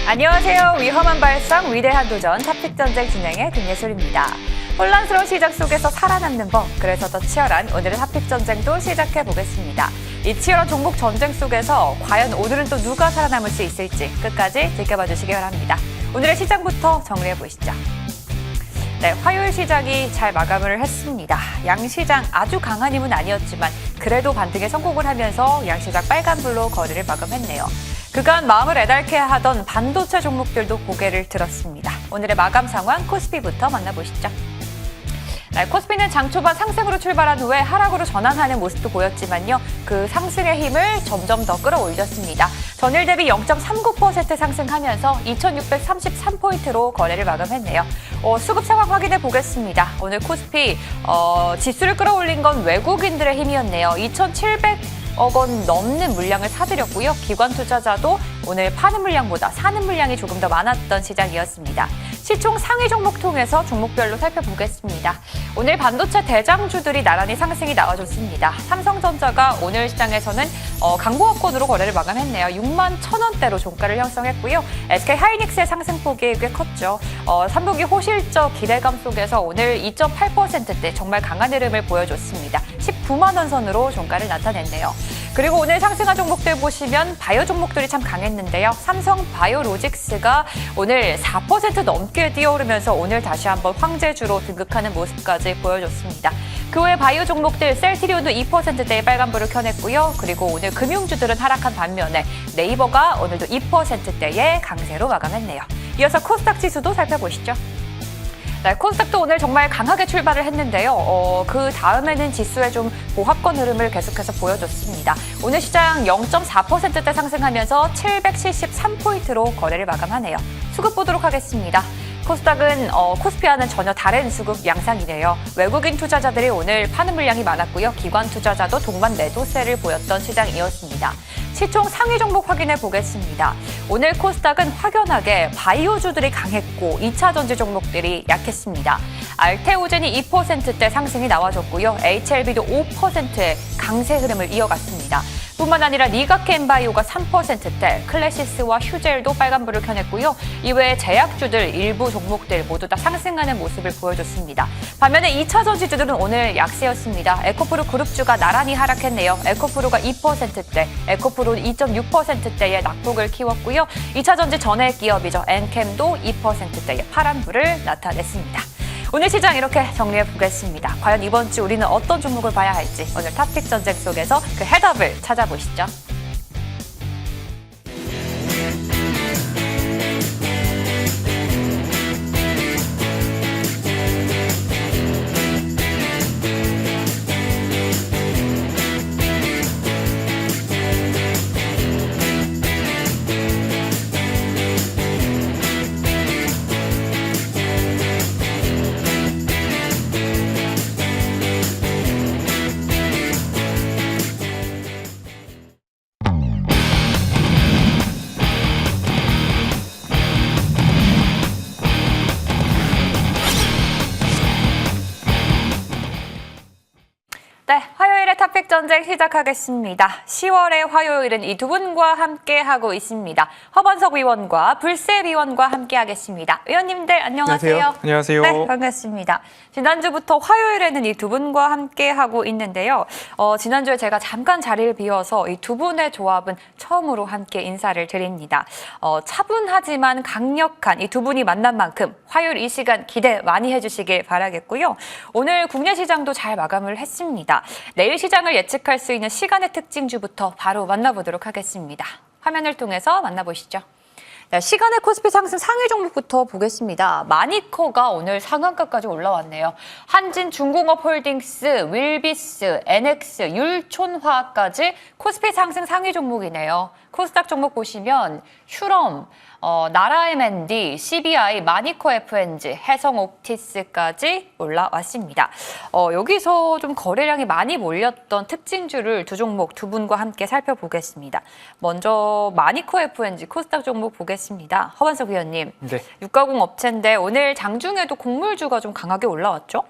안녕하세요. 위험한 발상, 위대한 도전, 탑픽 전쟁 진행의 김예솔입니다. 혼란스러운 시작 속에서 살아남는 법, 그래서 더 치열한 오늘의 탑픽 전쟁도 시작해 보겠습니다. 이 치열한 종목 전쟁 속에서 과연 오늘은 또 누가 살아남을 수 있을지 끝까지 지켜봐 주시기 바랍니다. 오늘의 시장부터 정리해 보시죠. 네, 화요일 시장이 잘 마감을 했습니다. 양시장 아주 강한 힘은 아니었지만 그래도 반등에 성공을 하면서 양시장 빨간불로 거래를 마감했네요. 그간 마음을 애달게 하던 반도체 종목들도 고개를 들었습니다. 오늘의 마감 상황 코스피부터 만나보시죠. 네, 코스피는 장 초반 상승으로 출발한 후에 하락으로 전환하는 모습도 보였지만요. 그 상승의 힘을 점점 더 끌어올렸습니다. 전일 대비 0.39% 상승하면서 2633포인트로 거래를 마감했네요. 수급 상황 확인해 보겠습니다. 오늘 코스피 지수를 끌어올린 건 외국인들의 힘이었네요. 2,700억 원 넘는 물량을 사들였고요. 기관 투자자도 오늘 파는 물량보다 사는 물량이 조금 더 많았던 시장이었습니다. 시총 상위 종목 통해서 종목별로 살펴보겠습니다. 오늘 반도체 대장주들이 나란히 상승이 나와줬습니다. 삼성전자가 오늘 시장에서는 강보합권으로 거래를 마감했네요. 6만 1,000원대로 종가를 형성했고요. SK하이닉스의 상승폭이 꽤 컸죠. 3분기 호실적 기대감 속에서 오늘 2.8%대 정말 강한 흐름을 보여줬습니다. 19만 원 선으로 종가를 나타냈네요. 그리고 오늘 상승한 종목들 보시면 바이오 종목들이 참 강했는데요. 삼성 바이오로직스가 오늘 4% 넘게 뛰어오르면서 오늘 다시 한번 황제주로 등극하는 모습까지 보여줬습니다. 그 외 바이오 종목들 셀트리온도 2%대의 빨간불을 켜냈고요. 그리고 오늘 금융주들은 하락한 반면에 네이버가 오늘도 2%대의 강세로 마감했네요. 이어서 코스닥 지수도 살펴보시죠. 네, 코스닥도 오늘 정말 강하게 출발을 했는데요. 그 다음에는 지수의 좀 보합권 흐름을 계속해서 보여줬습니다. 오늘 시장 0.4%대 상승하면서 773포인트로 거래를 마감하네요. 수급 보도록 하겠습니다. 코스닥은 코스피와는 전혀 다른 수급 양상이네요. 외국인 투자자들이 오늘 파는 물량이 많았고요. 기관 투자자도 동반 매도세를 보였던 시장이었습니다. 시총 상위 종목 확인해 보겠습니다. 오늘 코스닥은 확연하게 바이오주들이 강했고 2차 전지 종목들이 약했습니다. 알테오젠이 2%대 상승이 나와줬고요. HLB도 5%의 강세 흐름을 이어갔습니다. 뿐만 아니라 니가켄바이오가 3%대, 클래시스와 휴젤도 빨간불을 켜냈고요. 이외에 제약주들 일부 종목들 모두 다 상승하는 모습을 보여줬습니다. 반면에 2차 전지주들은 오늘 약세였습니다. 에코프로 그룹주가 나란히 하락했네요. 에코프로가 2%대, 에코프로는 2.6%대의 낙폭을 키웠고요. 2차 전지 전해 기업이죠. 엔캠도 2%대의 파란불을 나타냈습니다. 오늘 시장 이렇게 정리해 보겠습니다. 과연 이번 주 우리는 어떤 종목을 봐야 할지 오늘 탑픽 전쟁 속에서 그 해답을 찾아보시죠. 네, 화요일의 탑픽 전쟁 시작하겠습니다. 10월의 화요일은 이 두 분과 함께하고 있습니다. 허번석 의원과 불세 의원과 함께하겠습니다. 의원님들 안녕하세요. 안녕하세요. 네, 반갑습니다. 지난주부터 화요일에는 이 두 분과 함께하고 있는데요. 지난주에 제가 잠깐 자리를 비워서 이 두 분의 조합은 처음으로 함께 인사를 드립니다. 차분하지만 강력한 이 두 분이 만난 만큼 화요일 이 시간 기대 많이 해주시길 바라겠고요. 오늘 국내 시장도 잘 마감을 했습니다. 내일 시장을 예측할 수 있는 시간의 특징주부터 바로 만나보도록 하겠습니다. 화면을 통해서 만나보시죠. 네, 시간의 코스피 상승 상위 종목부터 보겠습니다. 마니커가 오늘 상한가까지 올라왔네요. 한진중공업홀딩스, 윌비스, NX, 율촌화까지 코스피 상승 상위 종목이네요. 코스닥 종목 보시면 휴럼, 나라MND, CBI, 마니커 FNG, 해성옵티스까지 올라왔습니다. 여기서 좀 거래량이 많이 몰렸던 특징주를 두 종목 두 분과 함께 살펴보겠습니다. 먼저 마니커 FNG 코스닥 종목 보겠습니다. 허반석 위원님, 네. 유가공 업체인데 오늘 장중에도 곡물주가 좀 강하게 올라왔죠?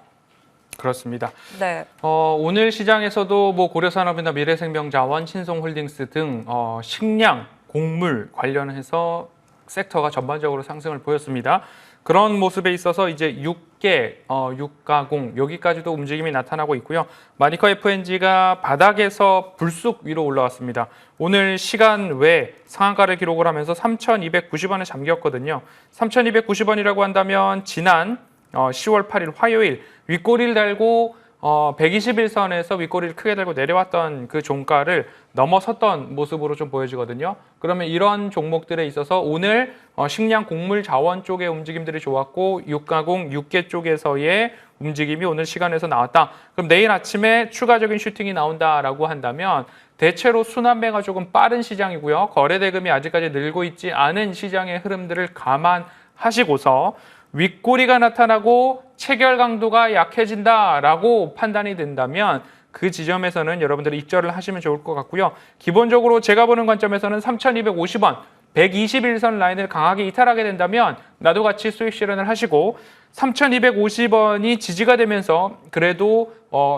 그렇습니다. 네. 오늘 시장에서도 뭐 고려산업이나 미래생명자원, 신성홀딩스 등 식량, 곡물 관련해서 섹터가 전반적으로 상승을 보였습니다. 그런 모습에 있어서 이제 6개, 유가공 여기까지도 움직임이 나타나고 있고요. 마니커 FNG가 바닥에서 불쑥 위로 올라왔습니다. 오늘 시간 외에 상한가를 기록을 하면서 3,290원에 잠겼거든요. 3,290원이라고 한다면 지난 10월 8일 화요일 윗꼬리를 달고 121선에서 윗꼬리를 크게 달고 내려왔던 그 종가를 넘어섰던 모습으로 좀 보여지거든요. 그러면 이런 종목들에 있어서 오늘 식량 곡물 자원 쪽의 움직임들이 좋았고 유가공 6개 쪽에서의 움직임이 오늘 시간에서 나왔다. 그럼 내일 아침에 추가적인 슈팅이 나온다라고 한다면 대체로 순환매가 조금 빠른 시장이고요. 거래 대금이 아직까지 늘고 있지 않은 시장의 흐름들을 감안하시고서 윗꼬리가 나타나고 체결 강도가 약해진다라고 판단이 된다면 그 지점에서는 여러분들이 입절을 하시면 좋을 것 같고요. 기본적으로 제가 보는 관점에서는 3,250원, 121선 라인을 강하게 이탈하게 된다면 나도 같이 수익 실현을 하시고 3,250원이 지지가 되면서 그래도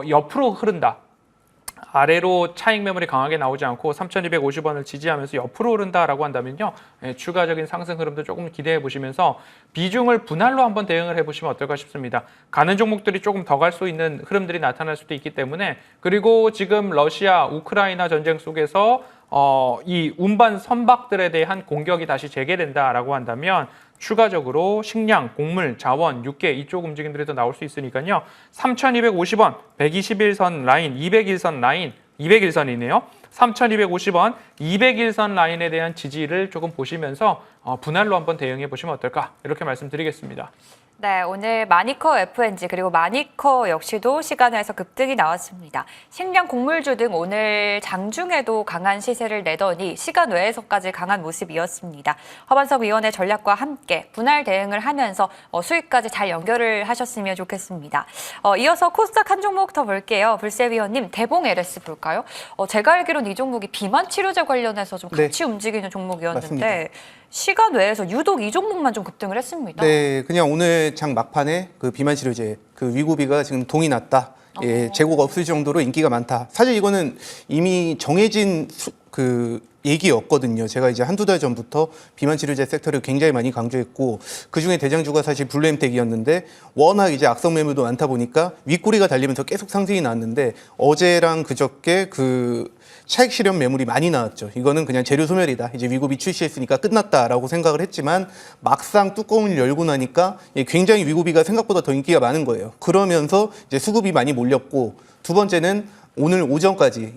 옆으로 흐른다. 아래로 차익 매물이 강하게 나오지 않고 3,250원을 지지하면서 옆으로 오른다라고 한다면요. 추가적인 상승 흐름도 조금 기대해 보시면서 비중을 분할로 한번 대응을 해보시면 어떨까 싶습니다. 가는 종목들이 조금 더 갈 수 있는 흐름들이 나타날 수도 있기 때문에 그리고 지금 러시아, 우크라이나 전쟁 속에서 이 운반 선박들에 대한 공격이 다시 재개된다라고 한다면 추가적으로 식량, 곡물, 자원, 6개 이쪽 움직임들이 더 나올 수 있으니까요. 3,250원, 121선 라인, 201선 라인, 201선이네요. 3,250원, 201선 라인에 대한 지지를 조금 보시면서 분할로 한번 대응해 보시면 어떨까 이렇게 말씀드리겠습니다. 네, 오늘 마니커 FNG 그리고 마니커 역시도 시간에서 급등이 나왔습니다. 식량 곡물주 등 오늘 장중에도 강한 시세를 내더니 시간 외에서까지 강한 모습이었습니다. 허반석 위원의 전략과 함께 분할 대응을 하면서 수익까지 잘 연결을 하셨으면 좋겠습니다. 이어서 코스닥 한 종목 더 볼게요. 불세 위원님, 대봉 LS 볼까요? 제가 알기로는 이 종목이 비만 치료제 관련해서 좀 같이 움직이는 종목이었는데 맞습니다. 시간 외에서 유독 이 종목만 좀 급등을 했습니다. 네, 그냥 오늘 장 막판에 그 비만 치료제 그 위고비가 지금 동이 났다. 예, 재고가 없을 정도로 인기가 많다. 사실 이거는 이미 정해진 그 얘기였거든요. 제가 이제 한두 달 전부터 비만 치료제 섹터를 굉장히 많이 강조했고 그중에 대장주가 사실 블루엠텍이었는데 워낙 이제 악성 매물도 많다 보니까 윗꼬리가 달리면서 계속 상승이 나왔는데 어제랑 그저께 그 차익 실현 매물이 많이 나왔죠. 이거는 그냥 재료 소멸이다. 이제 위고비 출시했으니까 끝났다라고 생각을 했지만 막상 뚜껑을 열고 나니까 굉장히 위고비가 생각보다 더 인기가 많은 거예요. 그러면서 이제 수급이 많이 몰렸고 두 번째는 오늘 오전까지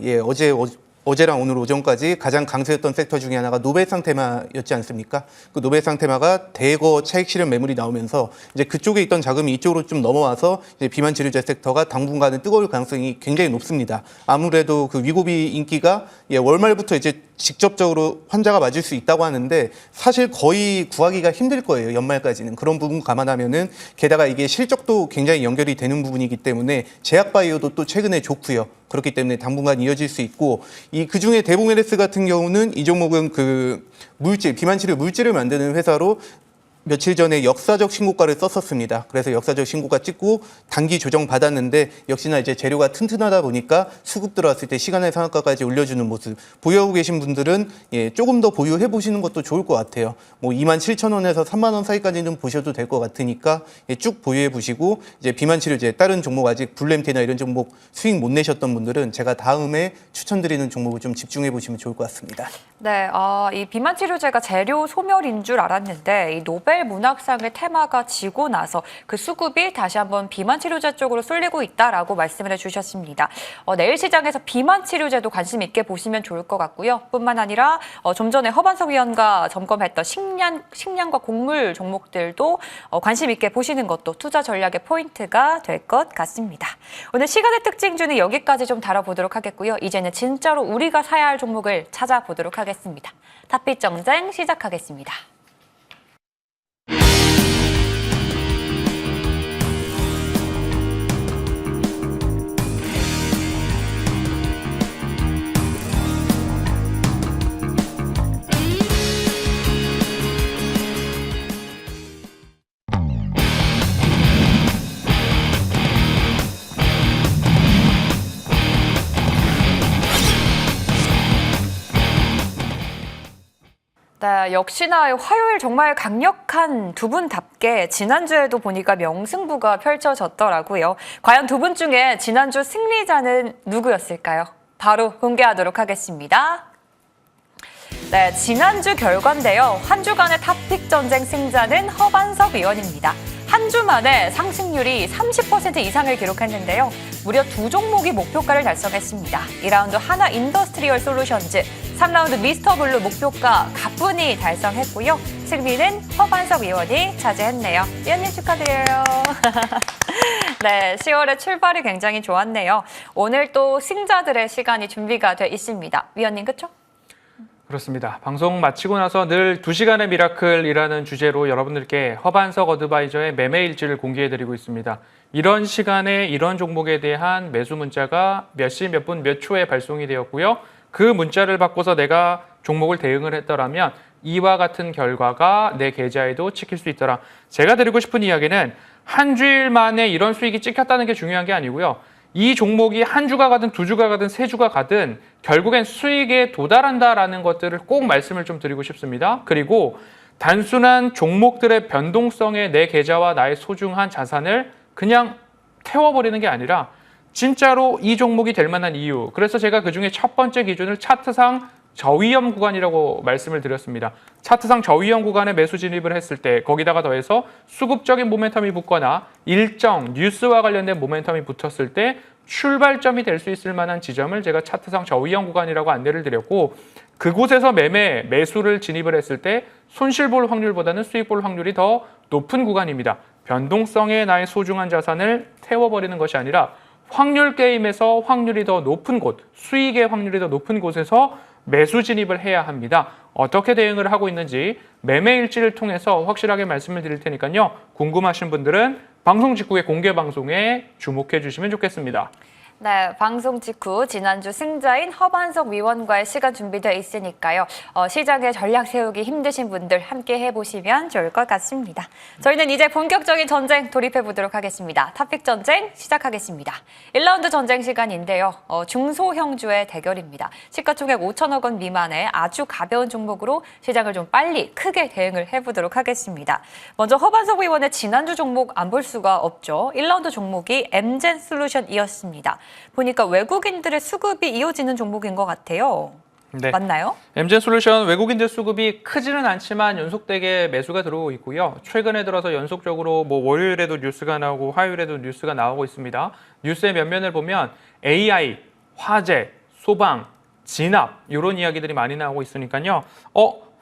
어제랑 오늘 오전까지 가장 강세였던 섹터 중에 하나가 노벨상 테마였지 않습니까? 그 노벨상 테마가 대거 차익 실현 매물이 나오면서 이제 그쪽에 있던 자금이 이쪽으로 좀 넘어와서 이제 비만 치료제 섹터가 당분간은 뜨거울 가능성이 굉장히 높습니다. 아무래도 그 위고비 인기가 월말부터 이제 직접적으로 환자가 맞을 수 있다고 하는데 사실 거의 구하기가 힘들 거예요. 연말까지는. 그런 부분 감안하면은 게다가 이게 실적도 굉장히 연결이 되는 부분이기 때문에 제약바이오도 또 최근에 좋고요. 그렇기 때문에 당분간 이어질 수 있고 그중에 대봉 LS 같은 경우는 이 종목은 그 비만 치료 물질을 만드는 회사로 며칠 전에 역사적 신고가를 썼었습니다. 그래서 역사적 신고가 찍고 단기 조정 받았는데 역시나 이제 재료가 튼튼하다 보니까 수급 들어왔을 때 시간의 상한가까지 올려주는 모습 보유하고 계신 분들은 조금 더 보유해 보시는 것도 좋을 것 같아요. 뭐 27,000원에서 3만 원 사이까지는 보셔도 될 것 같으니까 쭉 보유해 보시고 이제 비만 치료제 다른 종목 아직 블루엠테나 이런 종목 수익 못 내셨던 분들은 제가 다음에 추천드리는 종목을 좀 집중해 보시면 좋을 것 같습니다. 네, 이 비만 치료제가 재료 소멸인 줄 알았는데 이 노벨 문학상의 테마가 지고 나서 그 수급이 다시 한번 비만 치료제 쪽으로 쏠리고 있다라고 말씀을 해주셨습니다. 내일 시장에서 비만 치료제도 관심 있게 보시면 좋을 것 같고요. 뿐만 아니라 좀 전에 허반석 위원과 점검했던 식량과 곡물 종목들도 관심 있게 보시는 것도 투자 전략의 포인트가 될 것 같습니다. 오늘 시간의 특징주는 여기까지 좀 다뤄보도록 하겠고요. 이제는 진짜로 우리가 사야 할 종목을 찾아보도록 하겠습니다. 탑픽 정쟁 시작하겠습니다. 네, 역시나 화요일 정말 강력한 두 분답게 지난주에도 보니까 명승부가 펼쳐졌더라고요. 과연 두 분 중에 지난주 승리자는 누구였을까요? 바로 공개하도록 하겠습니다. 네, 지난주 결과인데요. 한 주간의 탑픽 전쟁 승자는 허반석 의원입니다. 한 주 만에 상승률이 30% 이상을 기록했는데요. 무려 두 종목이 목표가를 달성했습니다. 2라운드 하나 인더스트리얼 솔루션즈, 3라운드 미스터블루 목표가 가뿐히 달성했고요. 승리는 허반석 의원이 차지했네요. 의원님 축하드려요. 네, 10월의 출발이 굉장히 좋았네요. 오늘 또 승자들의 시간이 준비가 돼 있습니다. 위원님, 그렇죠? 그렇습니다. 방송 마치고 나서 늘 2시간의 미라클이라는 주제로 여러분들께 허반석 어드바이저의 매매 일지를 공개해드리고 있습니다. 이런 시간에 이런 종목에 대한 매수 문자가 몇 시 몇 분 몇 초에 발송이 되었고요. 그 문자를 받고서 내가 종목을 대응을 했더라면 이와 같은 결과가 내 계좌에도 찍힐 수 있더라. 제가 드리고 싶은 이야기는 한 주일 만에 이런 수익이 찍혔다는 게 중요한 게 아니고요. 이 종목이 한 주가 가든 두 주가 가든 세 주가 가든 결국엔 수익에 도달한다라는 것들을 꼭 말씀을 좀 드리고 싶습니다. 그리고 단순한 종목들의 변동성에 내 계좌와 나의 소중한 자산을 그냥 태워버리는 게 아니라 진짜로 이 종목이 될 만한 이유. 그래서 제가 그중에 첫 번째 기준을 차트상 저위험 구간이라고 말씀을 드렸습니다. 차트상 저위험 구간에 매수 진입을 했을 때 거기다가 더해서 수급적인 모멘텀이 붙거나 일정 뉴스와 관련된 모멘텀이 붙었을 때 출발점이 될 수 있을 만한 지점을 제가 차트상 저위험 구간이라고 안내를 드렸고 그곳에서 매수를 진입을 했을 때 손실 볼 확률보다는 수익 볼 확률이 더 높은 구간입니다. 변동성에 나의 소중한 자산을 태워버리는 것이 아니라 확률 게임에서 확률이 더 높은 곳, 수익의 확률이 더 높은 곳에서 매수 진입을 해야 합니다. 어떻게 대응을 하고 있는지 매매 일지를 통해서 확실하게 말씀을 드릴 테니까요. 궁금하신 분들은 방송 직후의 공개 방송에 주목해 주시면 좋겠습니다. 네, 방송 직후 지난주 승자인 허반석 위원과의 시간 준비되어 있으니까요. 시장에 전략 세우기 힘드신 분들 함께 해보시면 좋을 것 같습니다. 저희는 이제 본격적인 전쟁 돌입해보도록 하겠습니다. 탑픽 전쟁 시작하겠습니다. 1라운드 전쟁 시간인데요. 중소형주의 대결입니다. 시가총액 5천억 원 미만의 아주 가벼운 종목으로 시장을 좀 빨리 크게 대응을 해보도록 하겠습니다. 먼저 허반석 위원의 지난주 종목 안 볼 수가 없죠. 1라운드 종목이 엠젠솔루션이었습니다. 보니까 외국인들의 수급이 이어지는 종목인 것 같아요. 네. 맞나요? 엠젠솔루션 외국인들 수급이 크지는 않지만 연속되게 매수가 들어오고 있고요. 최근에 들어서 연속적으로 월요일에도 뉴스가 나오고 화요일에도 뉴스가 나오고 있습니다. 뉴스의 면면을 보면 AI, 화재, 소방, 진압 이런 이야기들이 많이 나오고 있으니까요.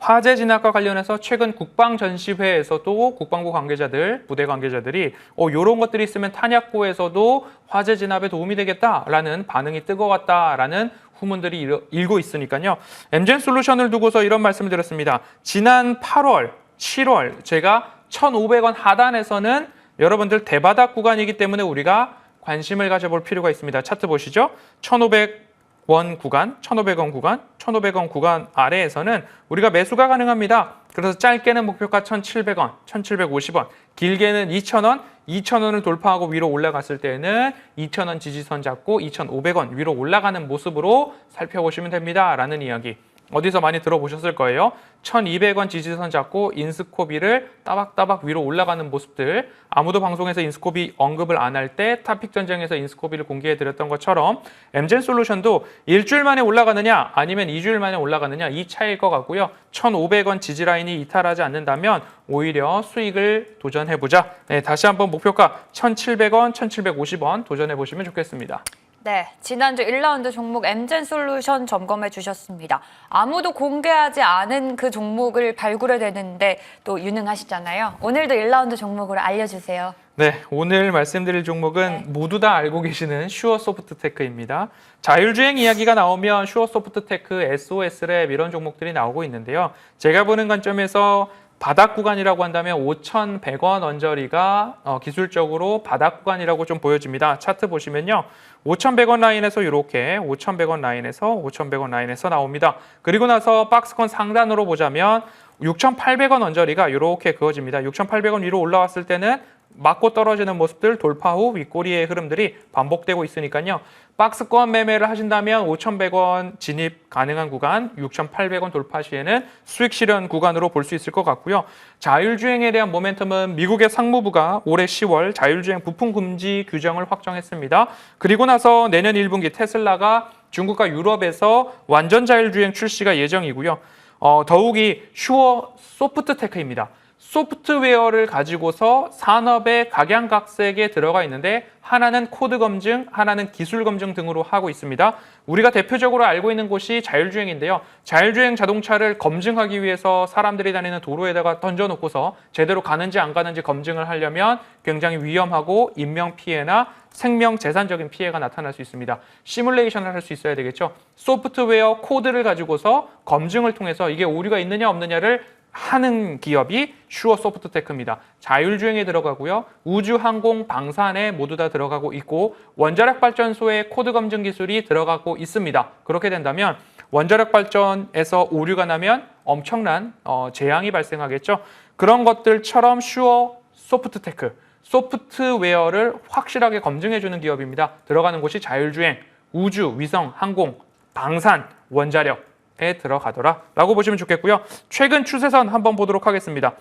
화재 진압과 관련해서 최근 국방전시회에서도 국방부 관계자들, 부대 관계자들이 이런 것들이 있으면 탄약고에서도 화재 진압에 도움이 되겠다라는 반응이 뜨거웠다라는 후문들이 일고 있으니까요. 엠젠솔루션을 두고서 이런 말씀을 드렸습니다. 지난 8월, 7월 제가 1,500원 하단에서는 여러분들 대바닥 구간이기 때문에 우리가 관심을 가져볼 필요가 있습니다. 차트 보시죠. 1,500원 구간, 1,500원 구간, 1,500원 구간 아래에서는 우리가 매수가 가능합니다. 그래서 짧게는 목표가 1,700원, 1,750원, 길게는 2,000원, 2,000원을 돌파하고 위로 올라갔을 때는 2,000원 지지선 잡고 2,500원 위로 올라가는 모습으로 살펴보시면 됩니다. 라는 이야기. 어디서 많이 들어보셨을 거예요. 1,200원 지지선 잡고 인스코비를 따박따박 위로 올라가는 모습들. 아무도 방송에서 인스코비 언급을 안 할 때 탑픽 전쟁에서 인스코비를 공개해드렸던 것처럼 엠젠솔루션도 일주일 만에 올라가느냐 아니면 2주일 만에 올라가느냐 이 차이일 것 같고요. 1,500원 지지라인이 이탈하지 않는다면 오히려 수익을 도전해보자. 네, 다시 한번 목표가 1,700원, 1,750원 도전해보시면 좋겠습니다. 네, 지난주 1라운드 종목 엠젠솔루션 점검해 주셨습니다. 아무도 공개하지 않은 그 종목을 발굴해 내는데 또 유능하시잖아요. 오늘도 1라운드 종목을 알려주세요. 네, 오늘 말씀드릴 종목은 모두 다 알고 계시는 슈어소프트테크입니다. 자율주행 이야기가 나오면 슈어소프트테크, SOS랩 이런 종목들이 나오고 있는데요. 제가 보는 관점에서 바닥 구간이라고 한다면 5,100원 언저리가 기술적으로 바닥 구간이라고 좀 보여집니다. 차트 보시면요. 5,100원 라인에서 이렇게 5,100원 라인에서 5,100원 라인에서 나옵니다. 그리고 나서 박스권 상단으로 보자면 6,800원 언저리가 이렇게 그어집니다. 6,800원 위로 올라왔을 때는 맞고 떨어지는 모습들, 돌파 후 윗꼬리의 흐름들이 반복되고 있으니까요. 박스권 매매를 하신다면 5,100원 진입 가능한 구간, 6,800원 돌파 시에는 수익 실현 구간으로 볼 수 있을 것 같고요. 자율주행에 대한 모멘텀은 미국의 상무부가 올해 10월 자율주행 부품 금지 규정을 확정했습니다. 그리고 나서 내년 1분기 테슬라가 중국과 유럽에서 완전 자율주행 출시가 예정이고요. 더욱이 슈어 소프트테크입니다. 소프트웨어를 가지고서 산업의 각양각색에 들어가 있는데 하나는 코드 검증, 하나는 기술 검증 등으로 하고 있습니다. 우리가 대표적으로 알고 있는 곳이 자율주행인데요. 자율주행 자동차를 검증하기 위해서 사람들이 다니는 도로에다가 던져놓고서 제대로 가는지 안 가는지 검증을 하려면 굉장히 위험하고 인명피해나 생명, 재산적인 피해가 나타날 수 있습니다. 시뮬레이션을 할 수 있어야 되겠죠. 소프트웨어 코드를 가지고서 검증을 통해서 이게 오류가 있느냐 없느냐를 하는 기업이 슈어 소프트테크입니다. 자율주행에 들어가고요. 우주, 항공, 방산에 모두 다 들어가고 있고 원자력 발전소의 코드 검증 기술이 들어가고 있습니다. 그렇게 된다면 원자력 발전에서 오류가 나면 엄청난 재앙이 발생하겠죠. 그런 것들처럼 슈어 소프트테크, 소프트웨어를 확실하게 검증해주는 기업입니다. 들어가는 곳이 자율주행, 우주, 위성, 항공, 방산, 원자력 에 들어가더라 라고 보시면 좋겠고요. 최근 추세선 한번 보도록 하겠습니다.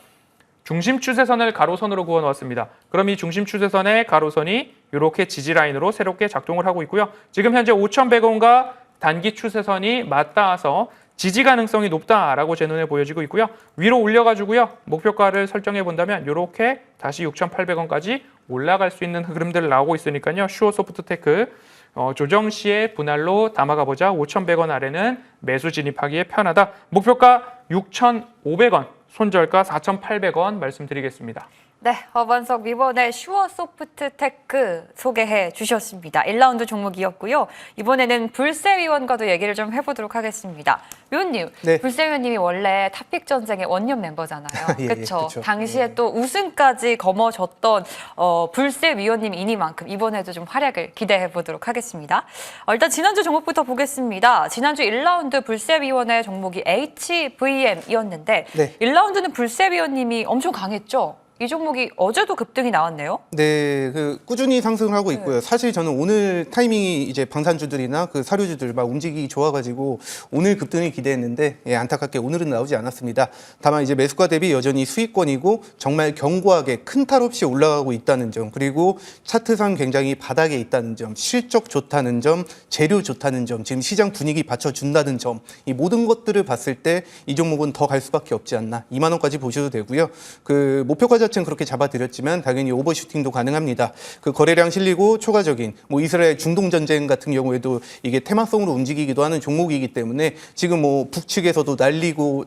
중심 추세선을 가로선으로 그어 놓았습니다. 그럼 이 중심 추세선의 가로선이 이렇게 지지라인으로 새롭게 작동을 하고 있고요. 지금 현재 5,100원과 단기 추세선이 맞닿아서 지지 가능성이 높다라고 제 눈에 보여지고 있고요. 위로 올려가지고요. 목표가를 설정해 본다면 이렇게 다시 6,800원까지 올라갈 수 있는 흐름들 나오고 있으니까요. 슈어 소프트테크 조정 시에 분할로 담아가보자. 5,100원 아래는 매수 진입하기에 편하다. 목표가 6,500원, 손절가 4,800원 말씀드리겠습니다. 네, 허반석 위원의 슈어 소프트테크 소개해 주셨습니다. 1라운드 종목이었고요. 이번에는 불세 위원과도 얘기를 좀 해보도록 하겠습니다. 위원님, 네. 불세 위원님이 원래 탑픽 전쟁의 원년 멤버잖아요. 예, 그렇죠. 그쵸. 당시에 네. 또 우승까지 거머쥐었던 불세 위원님이니만큼 이번에도 좀 활약을 기대해 보도록 하겠습니다. 일단 지난주 종목부터 보겠습니다. 지난주 1라운드 불세 위원의 종목이 HVM이었는데 네. 1라운드는 불세 위원님이 엄청 강했죠. 이 종목이 어제도 급등이 나왔네요. 네, 꾸준히 상승을 하고 있고요. 사실 저는 오늘 타이밍이 이제 방산주들이나 사료주들 막 움직이기 좋아가지고 오늘 급등을 기대했는데 안타깝게 오늘은 나오지 않았습니다. 다만 이제 매수가 대비 여전히 수익권이고 정말 견고하게 큰 탈 없이 올라가고 있다는 점, 그리고 차트상 굉장히 바닥에 있다는 점, 실적 좋다는 점, 재료 좋다는 점, 지금 시장 분위기 받쳐준다는 점, 이 모든 것들을 봤을 때 이 종목은 더 갈 수밖에 없지 않나. 2만 원까지 보셔도 되고요. 목표가 자체는 그렇게 잡아드렸지만 당연히 오버슈팅도 가능합니다. 거래량 실리고 초과적인 이스라엘 중동 전쟁 같은 경우에도 이게 테마성으로 움직이기도 하는 종목이기 때문에 지금 북측에서도 날리고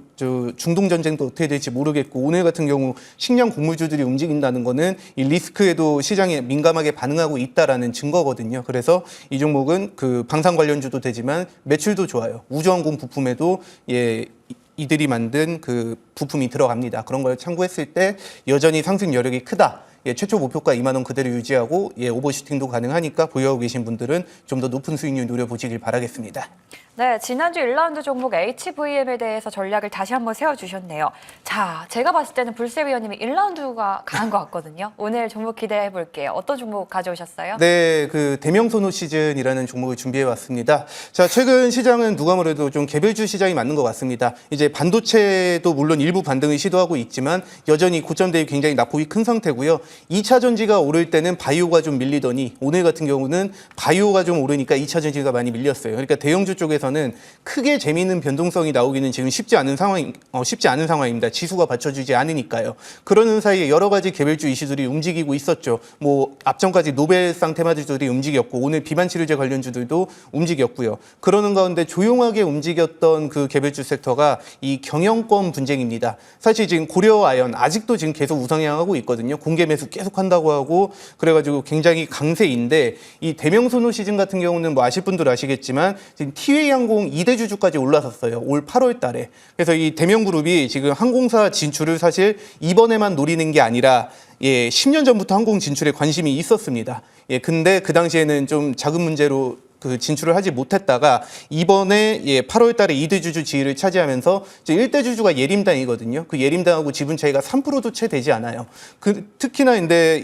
중동 전쟁도 어떻게 될지 모르겠고 오늘 같은 경우 식량 곡물주들이 움직인다는 거는 이 리스크에도 시장에 민감하게 반응하고 있다라는 증거거든요. 그래서 이 종목은 방산 관련주도 되지만 매출도 좋아요. 우주항공 부품에도 이들이 만든 부품이 들어갑니다. 그런 걸 참고했을 때 여전히 상승 여력이 크다. 최초 목표가 2만 원 그대로 유지하고 오버슈팅도 가능하니까 보유하고 계신 분들은 좀 더 높은 수익률 노려보시길 바라겠습니다. 네, 지난주 1라운드 종목 HVM에 대해서 전략을 다시 한번 세워주셨네요. 자, 제가 봤을 때는 불세 위원님이 1라운드가 강한 것 같거든요. 오늘 종목 기대해 볼게요. 어떤 종목 가져오셨어요? 네, 대명선호 시즌이라는 종목을 준비해 왔습니다. 자, 최근 시장은 누가 뭐래도 좀 개별주 시장이 맞는 것 같습니다. 이제 반도체도 물론 일부 반등을 시도하고 있지만 여전히 고점 대비 굉장히 낙폭이 큰 상태고요. 2차 전지가 오를 때는 바이오가 좀 밀리더니 오늘 같은 경우는 바이오가 좀 오르니까 2차 전지가 많이 밀렸어요. 그러니까 대형주 쪽에서는 크게 재미있는 변동성이 나오기는 지금 쉽지 않은 상황입니다. 지수가 받쳐주지 않으니까요. 그러는 사이에 여러 가지 개별주 이슈들이 움직이고 있었죠. 앞전까지 노벨상 테마주들이 움직였고 오늘 비만치료제 관련주들도 움직였고요. 그러는 가운데 조용하게 움직였던 개별주 섹터가 이 경영권 분쟁입니다. 사실 지금 고려아연 아직도 지금 계속 우상향하고 있거든요. 공개 매수 계속 한다고 하고 그래가지고 굉장히 강세인데 이 대명선호 시즌 같은 경우는 아실 분들 아시겠지만 지금 티웨이항공 2대 주주까지 올라섰어요. 올 8월 달에. 그래서 이 대명그룹이 지금 항공사 진출을 사실 이번에만 노리는 게 아니라 10년 전부터 항공 진출에 관심이 있었습니다. 근데 그 당시에는 좀 자금 문제로 그 진출을 하지 못했다가 이번에 8월 달에 2대 주주 지위를 차지하면서 이제 1대 주주가 예림당이거든요. 그 예림당하고 지분 차이가 3%도 채 되지 않아요. 특히나 근데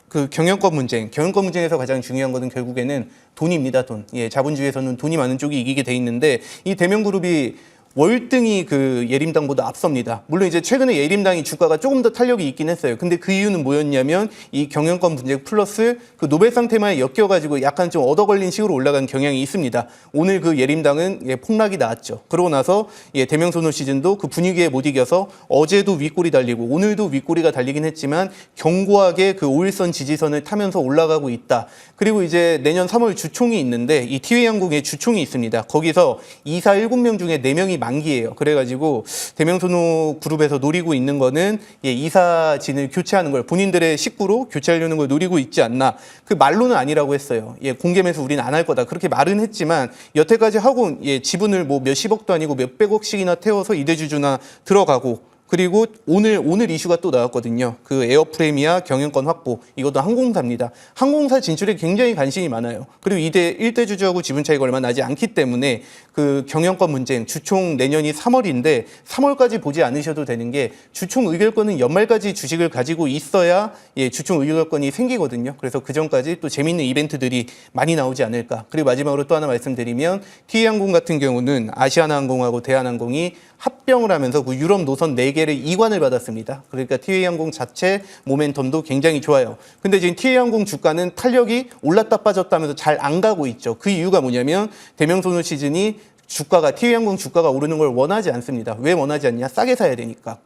그 경영권 문제에서 가장 중요한 것은 결국에는 돈입니다, 돈. 자본주의에서는 돈이 많은 쪽이 이기게 돼 있는데 이 대명그룹이 월등히 그 예림당보다 앞섭니다. 물론 이제 최근에 예림당이 주가가 조금 더 탄력이 있긴 했어요. 근데 그 이유는 뭐였냐면 이 경영권 문제 플러스 그 노벨상 테마에 엮여가지고 약간 좀 얻어걸린 식으로 올라간 경향이 있습니다. 오늘 그 예림당은 폭락이 나왔죠. 그러고 나서 대명소노 시즌도 그 분위기에 못 이겨서 어제도 윗골이 달리고 오늘도 윗골이가 달리긴 했지만 견고하게 그 5일선 지지선을 타면서 올라가고 있다. 그리고 이제 내년 3월 주총이 있는데 이 티웨이항공의 주총이 있습니다. 거기서 이사 7명 중에 4명이 만기예요. 그래가지고 대명소노 그룹에서 노리고 있는 거는 이사진을 교체하는 걸 본인들의 식구로 교체하려는 걸 노리고 있지 않나. 그 말로는 아니라고 했어요. 공개 매수 우리는 안 할 거다. 그렇게 말은 했지만 여태까지 하고 지분을 뭐 몇십억도 아니고 몇백억씩이나 태워서 이대주주나 들어가고 그리고 오늘 이슈가 또 나왔거든요. 그 에어프레미아 경영권 확보. 이것도 항공사입니다. 항공사 진출에 굉장히 관심이 많아요. 그리고 1대 주주하고 지분 차이가 얼마 나지 않기 때문에 그 경영권 문제, 주총 내년이 3월인데 3월까지 보지 않으셔도 되는 게 주총 의결권은 연말까지 주식을 가지고 있어야 주총 의결권이 생기거든요. 그래서 그 전까지 또 재미있는 이벤트들이 많이 나오지 않을까. 그리고 마지막으로 또 하나 말씀드리면 티웨이항공 같은 경우는 아시아나항공하고 대한항공이 합병을 하면서 그 유럽 노선 4개를 이관을 받았습니다. 그러니까 티웨이항공 자체 모멘텀도 굉장히 좋아요. 근데 지금 티웨이항공 주가는 탄력이 올랐다 빠졌다면서 잘 안 가고 있죠. 그 이유가 뭐냐면 대명소노 시즌이 티웨이항공 주가가 오르는 걸 원하지 않습니다. 왜 원하지 않냐? 싸게 사야 되니까.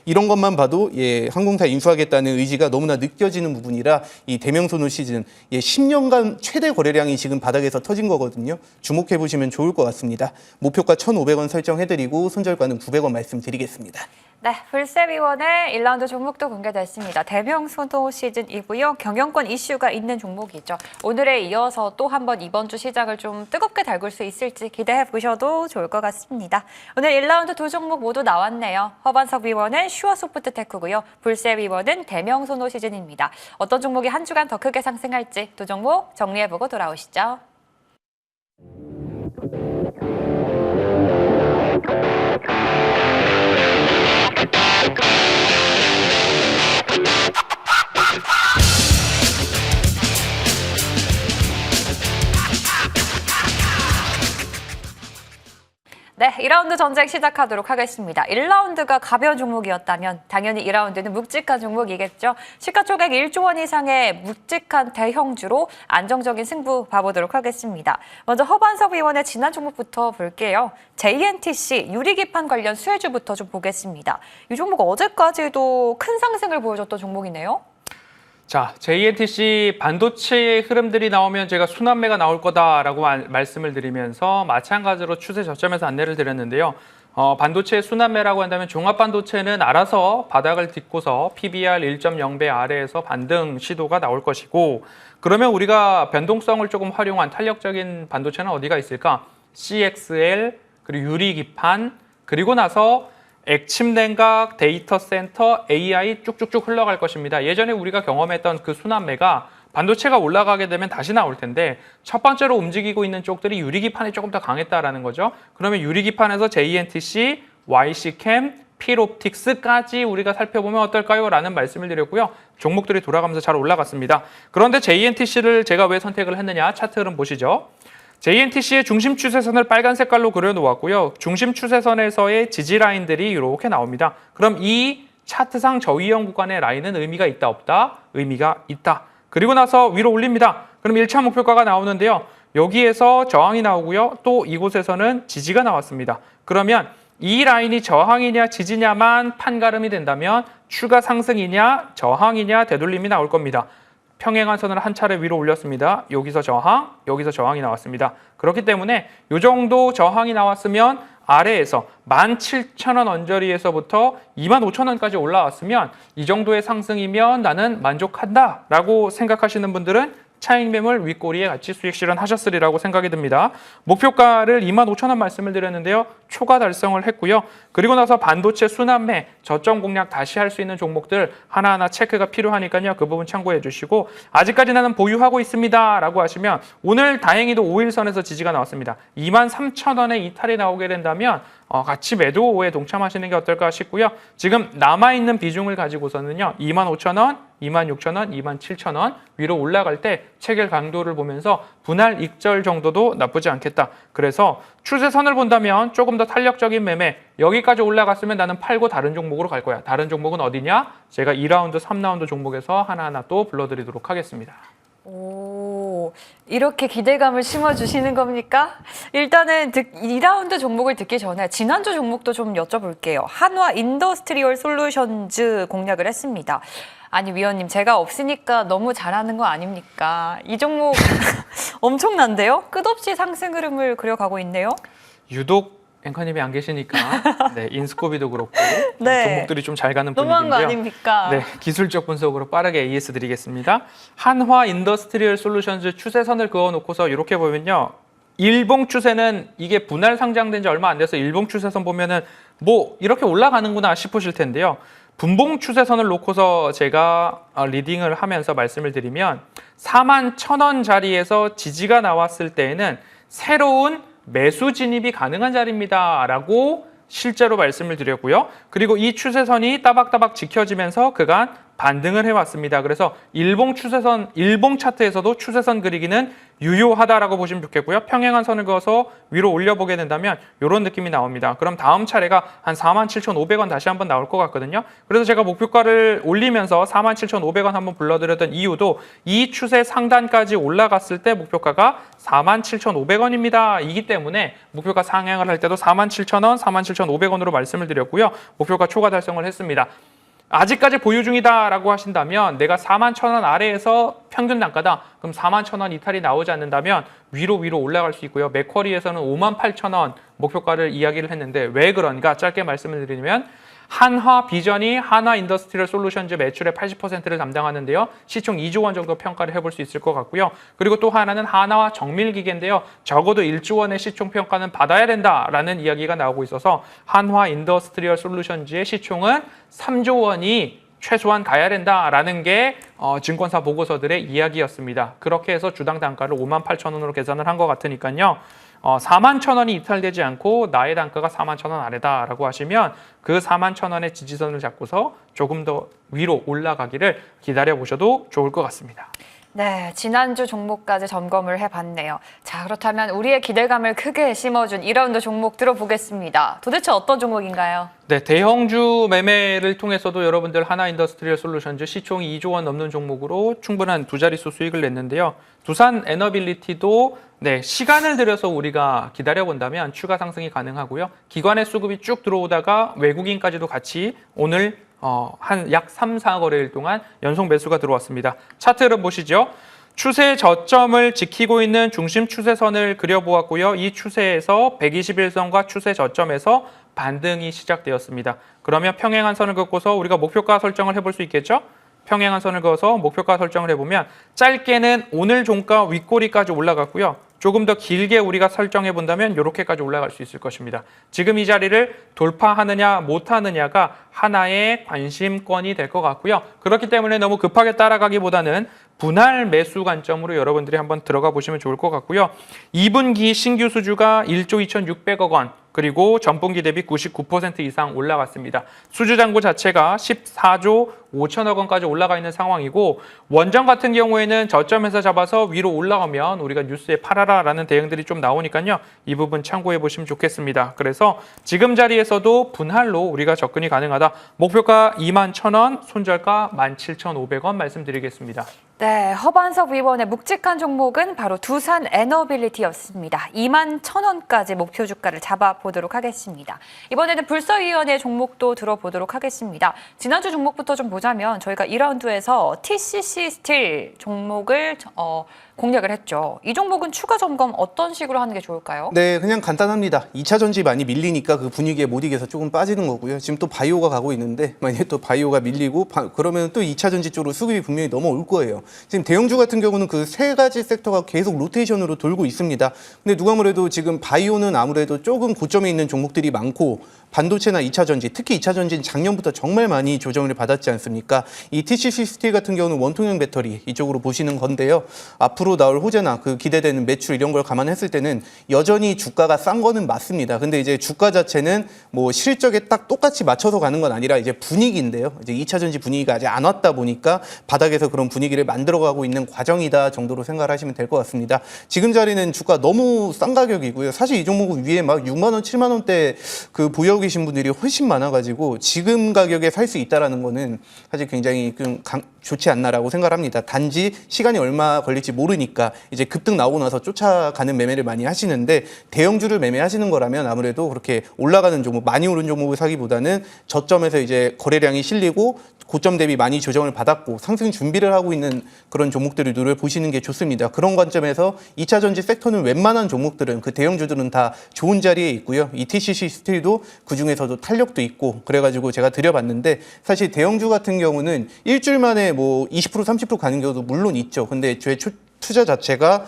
이런 것만 봐도 항공사 인수하겠다는 의지가 너무나 느껴지는 부분이라 이 대명소노 시즌 10년간 최대 거래량이 지금 바닥에서 터진 거거든요. 주목해 보시면 좋을 것 같습니다. 목표가 1,500원 설정해드리고 손절가는 900원 말씀드리겠습니다. 네, 불세위원회 1라운드 종목도 공개됐습니다. 대명소노 시즌이고요. 경영권 이슈가 있는 종목이죠. 오늘에 이어서 또 한 번 이번 주 시장을 좀 뜨겁게 달굴 수 있을지 기대해 보셔도 좋을 것 같습니다. 오늘 1라운드 두 종목 모두 나왔네요. 허반석 위원은 슈어소프트테크고요. 불세위원은 대명소노 시즌입니다. 어떤 종목이 한 주간 더 크게 상승할지 두 종목 정리해보고 돌아오시죠. 네, 2라운드 전쟁 시작하도록 하겠습니다. 1라운드가 가벼운 종목이었다면 당연히 2라운드는 묵직한 종목이겠죠. 시가총액 1조 원 이상의 묵직한 대형주로 안정적인 승부 봐보도록 하겠습니다. 먼저 허반석 위원의 지난 종목부터 볼게요. JNTC 유리기판 관련 수혜주부터 좀 보겠습니다. 이 종목 어제까지도 큰 상승을 보여줬던 종목이네요. 자, JNTC 반도체의 흐름들이 나오면 제가 순환매가 나올 거다라고 말씀을 드리면서 마찬가지로 추세 저점에서 안내를 드렸는데요. 반도체 순환매라고 한다면 종합반도체는 알아서 바닥을 딛고서 PBR 1.0배 아래에서 반등 시도가 나올 것이고, 그러면 우리가 변동성을 조금 활용한 탄력적인 반도체는 어디가 있을까? CXL, 그리고 유리기판, 그리고 나서 액침 냉각, 데이터 센터, AI 쭉쭉쭉 흘러갈 것입니다. 예전에 우리가 경험했던 그 순환매가 반도체가 올라가게 되면 다시 나올 텐데 첫 번째로 움직이고 있는 쪽들이 유리기판이 조금 더 강했다라는 거죠. 그러면 유리기판에서 JNTC, YC캠, 필옵틱스까지 우리가 살펴보면 어떨까요? 라는 말씀을 드렸고요. 종목들이 돌아가면서 잘 올라갔습니다. 그런데 JNTC를 제가 왜 선택을 했느냐? 차트 흐름 보시죠. JNTC의 중심 추세선을 빨간 색깔로 그려놓았고요. 중심 추세선에서의 지지 라인들이 이렇게 나옵니다. 그럼 이 차트상 저위험 구간의 라인은 의미가 있다 없다? 의미가 있다. 그리고 나서 위로 올립니다. 그럼 1차 목표가가 나오는데요. 여기에서 저항이 나오고요. 또 이곳에서는 지지가 나왔습니다. 그러면 이 라인이 저항이냐 지지냐만 판가름이 된다면 추가 상승이냐 저항이냐 되돌림이 나올 겁니다. 평행한 선을 한 차례 위로 올렸습니다. 여기서 저항이 나왔습니다. 그렇기 때문에 이 정도 저항이 나왔으면 아래에서 17,000원 언저리에서부터 25,000원까지 올라왔으면 이 정도의 상승이면 나는 만족한다 라고 생각하시는 분들은 차익 매물 윗꼬리에 같이 수익 실현하셨으리라고 생각이 듭니다. 목표가를 25,000원 말씀을 드렸는데요. 초과 달성을 했고요. 그리고 나서 반도체 순환매, 저점 공략 다시 할 수 있는 종목들 하나하나 체크가 필요하니까요. 그 부분 참고해 주시고 아직까지 나는 보유하고 있습니다 라고 하시면 오늘 다행히도 5일선에서 지지가 나왔습니다. 23,000원에 이탈이 나오게 된다면 같이 매도에 동참하시는 게 어떨까 싶고요. 지금 남아있는 비중을 가지고서는요. 25,000원, 26,000원, 27,000원 위로 올라갈 때 체결 강도를 보면서 분할 익절 정도도 나쁘지 않겠다. 그래서 추세선을 본다면 조금 더 탄력적인 매매 여기까지 올라갔으면 나는 팔고 다른 종목으로 갈 거야. 다른 종목은 어디냐? 제가 2라운드, 3라운드 종목에서 하나하나 또 불러드리도록 하겠습니다. 오, 이렇게 기대감을 심어주시는 겁니까? 일단은 2라운드 종목을 듣기 전에 지난주 종목도 좀 여쭤볼게요. 한화 인더스트리얼 솔루션즈 공략을 했습니다. 아니 위원님 제가 없으니까 너무 잘하는 거 아닙니까? 이 종목 엄청난데요? 끝없이 상승 흐름을 그려가고 있네요. 유독 앵커님이 안 계시니까 네, 인스코비도 그렇고 네. 종목들이 좀 잘 가는 너무한 거 분위기인데요. 아닙니까? 네, 기술적 분석으로 빠르게 AS 드리겠습니다. 한화 인더스트리얼 솔루션즈 추세선을 그어놓고서 이렇게 보면요. 일봉 추세는 이게 분할 상장된 지 얼마 안 돼서 일봉 추세선 보면은 뭐 이렇게 올라가는구나 싶으실 텐데요. 분봉 추세선을 놓고서 제가 리딩을 하면서 말씀을 드리면 41,000원 자리에서 지지가 나왔을 때에는 새로운 매수 진입이 가능한 자리입니다 라고 실제로 말씀을 드렸고요. 그리고 이 추세선이 따박따박 지켜지면서 그간 반등을 해왔습니다. 그래서 일봉 추세선, 일봉 차트에서도 추세선 그리기는 유효하다라고 보시면 좋겠고요. 평행한 선을 그어서 위로 올려보게 된다면 이런 느낌이 나옵니다. 그럼 다음 차례가 한 47,500원 다시 한번 나올 것 같거든요. 그래서 제가 목표가를 올리면서 47,500원 한번 불러드렸던 이유도 이 추세 상단까지 올라갔을 때 목표가가 47,500원입니다. 이기 때문에 목표가 상향을 할 때도 47,000원, 47,500원으로 말씀을 드렸고요. 목표가 초과 달성을 했습니다. 아직까지 보유 중이다라고 하신다면 내가 41,000원 아래에서 평균 단가다. 그럼 41,000원 이탈이 나오지 않는다면 위로 올라갈 수 있고요. 맥쿼리에서는 58,000원 목표가를 이야기를 했는데 왜 그런가 짧게 말씀을 드리면 한화 비전이 한화 인더스트리얼 솔루션즈 매출의 80%를 담당하는데요. 시총 2조 원 정도 평가를 해볼 수 있을 것 같고요. 그리고 또 하나는 한화와 정밀기계인데요. 적어도 1조 원의 시총 평가는 받아야 된다라는 이야기가 나오고 있어서 한화 인더스트리얼 솔루션즈의 시총은 3조 원이 최소한 가야 된다라는 게 증권사 보고서들의 이야기였습니다. 그렇게 해서 주당 단가를 58,000원으로 계산을 한 것 같으니까요. 41,000원이 이탈되지 않고 나의 단가가 41,000원 아래다라고 하시면 그 41,000원의 지지선을 잡고서 조금 더 위로 올라가기를 기다려보셔도 좋을 것 같습니다. 네, 지난주 종목까지 점검을 해봤네요. 자, 그렇다면 우리의 기대감을 크게 심어준 2라운드 종목 들어보겠습니다. 도대체 어떤 종목인가요? 네, 대형주 매매를 통해서도 여러분들 하나 인더스트리얼 솔루션즈 시총이 2조 원 넘는 종목으로 충분한 두 자릿수 수익을 냈는데요. 두산 에너빌리티도 네, 시간을 들여서 우리가 기다려본다면 추가 상승이 가능하고요. 기관의 수급이 쭉 들어오다가 외국인까지도 같이 오늘 한 약 3, 4거래일 동안 연속 매수가 들어왔습니다. 차트를 보시죠. 추세 저점을 지키고 있는 중심 추세선을 그려보았고요. 이 추세에서 121선과 추세 저점에서 반등이 시작되었습니다. 그러면 평행한 선을 긋고서 우리가 목표가 설정을 해볼 수 있겠죠? 평행한 선을 그어서 목표가 설정을 해보면 짧게는 오늘 종가 윗꼬리까지 올라갔고요. 조금 더 길게 우리가 설정해 본다면 이렇게까지 올라갈 수 있을 것입니다. 지금 이 자리를 돌파하느냐 못하느냐가 하나의 관심권이 될 것 같고요. 그렇기 때문에 너무 급하게 따라가기보다는 분할 매수 관점으로 여러분들이 한번 들어가 보시면 좋을 것 같고요. 2분기 신규 수주가 1조 2,600억 원, 그리고 전분기 대비 99% 이상 올라갔습니다. 수주잔고 자체가 14조 5천억 원까지 올라가 있는 상황이고 원전 같은 경우에는 저점에서 잡아서 위로 올라가면 우리가 뉴스에 팔아라라는 대응들이 좀 나오니까요. 이 부분 참고해 보시면 좋겠습니다. 그래서 지금 자리에서도 분할로 우리가 접근이 가능하다. 목표가 21,000원, 손절가 17,500원 말씀드리겠습니다. 네, 허반석 위원의 묵직한 종목은 바로 두산 에너빌리티였습니다. 21,000원까지 목표 주가를 잡아보도록 하겠습니다. 이번에는 불서위원회 종목도 들어보도록 하겠습니다. 지난주 종목부터 좀 보자면 저희가 2라운드에서 TCC 스틸 종목을 공략을 했죠. 이 종목은 추가 점검 어떤 식으로 하는 게 좋을까요? 네, 그냥 간단합니다. 2차 전지 많이 밀리니까 그 분위기에 못 이겨서 조금 빠지는 거고요. 지금 또 바이오가 가고 있는데 만약에 또 바이오가 밀리고 그러면 또 2차 전지 쪽으로 수급이 분명히 넘어올 거예요. 지금 대형주 같은 경우는 그 세 가지 섹터가 계속 로테이션으로 돌고 있습니다. 근데 누가 뭐래도 지금 바이오는 아무래도 조금 고점에 있는 종목들이 많고 반도체나 2차 전지, 특히 2차 전지는 작년부터 정말 많이 조정을 받았지 않습니까? 이 TCC 스틸 같은 경우는 원통형 배터리 이쪽으로 보시는 건데요. 앞으로 나올 호재나 그 기대되는 매출 이런 걸 감안했을 때는 여전히 주가가 싼 거는 맞습니다. 근데 이제 주가 자체는 뭐 실적에 딱 똑같이 맞춰서 가는 건 아니라 이제 분위기인데요. 이제 2차 전지 분위기가 아직 안 왔다 보니까 바닥에서 그런 분위기를 만들어가고 있는 과정이다 정도로 생각을 하시면 될 것 같습니다. 지금 자리는 주가 너무 싼 가격이고요. 사실 이 종목은 위에 막 6만 원, 7만 원대 그 보유하고 계신 분들이 훨씬 많아가지고 지금 가격에 살 수 있다라는 거는 사실 굉장히 좀 좋지 않나라고 생각합니다. 단지 시간이 얼마 걸릴지 모르니까 이제 급등 나오고 나서 쫓아가는 매매를 많이 하시는데 대형주를 매매하시는 거라면 아무래도 그렇게 올라가는 종목, 많이 오른 종목을 사기보다는 저점에서 이제 거래량이 실리고 고점 대비 많이 조정을 받았고 상승 준비를 하고 있는 그런 종목들을 눈여보시는 게 좋습니다. 그런 관점에서 2차 전지 섹터는 웬만한 종목들은 그 대형주들은 다 좋은 자리에 있고요. 이 TCC 스틸도 그중에서도 탄력도 있고 그래가지고 제가 드려봤는데 사실 대형주 같은 경우는 일주일 만에 뭐 20% 30% 가는 경우도 물론 있죠. 근데 제 투자 자체가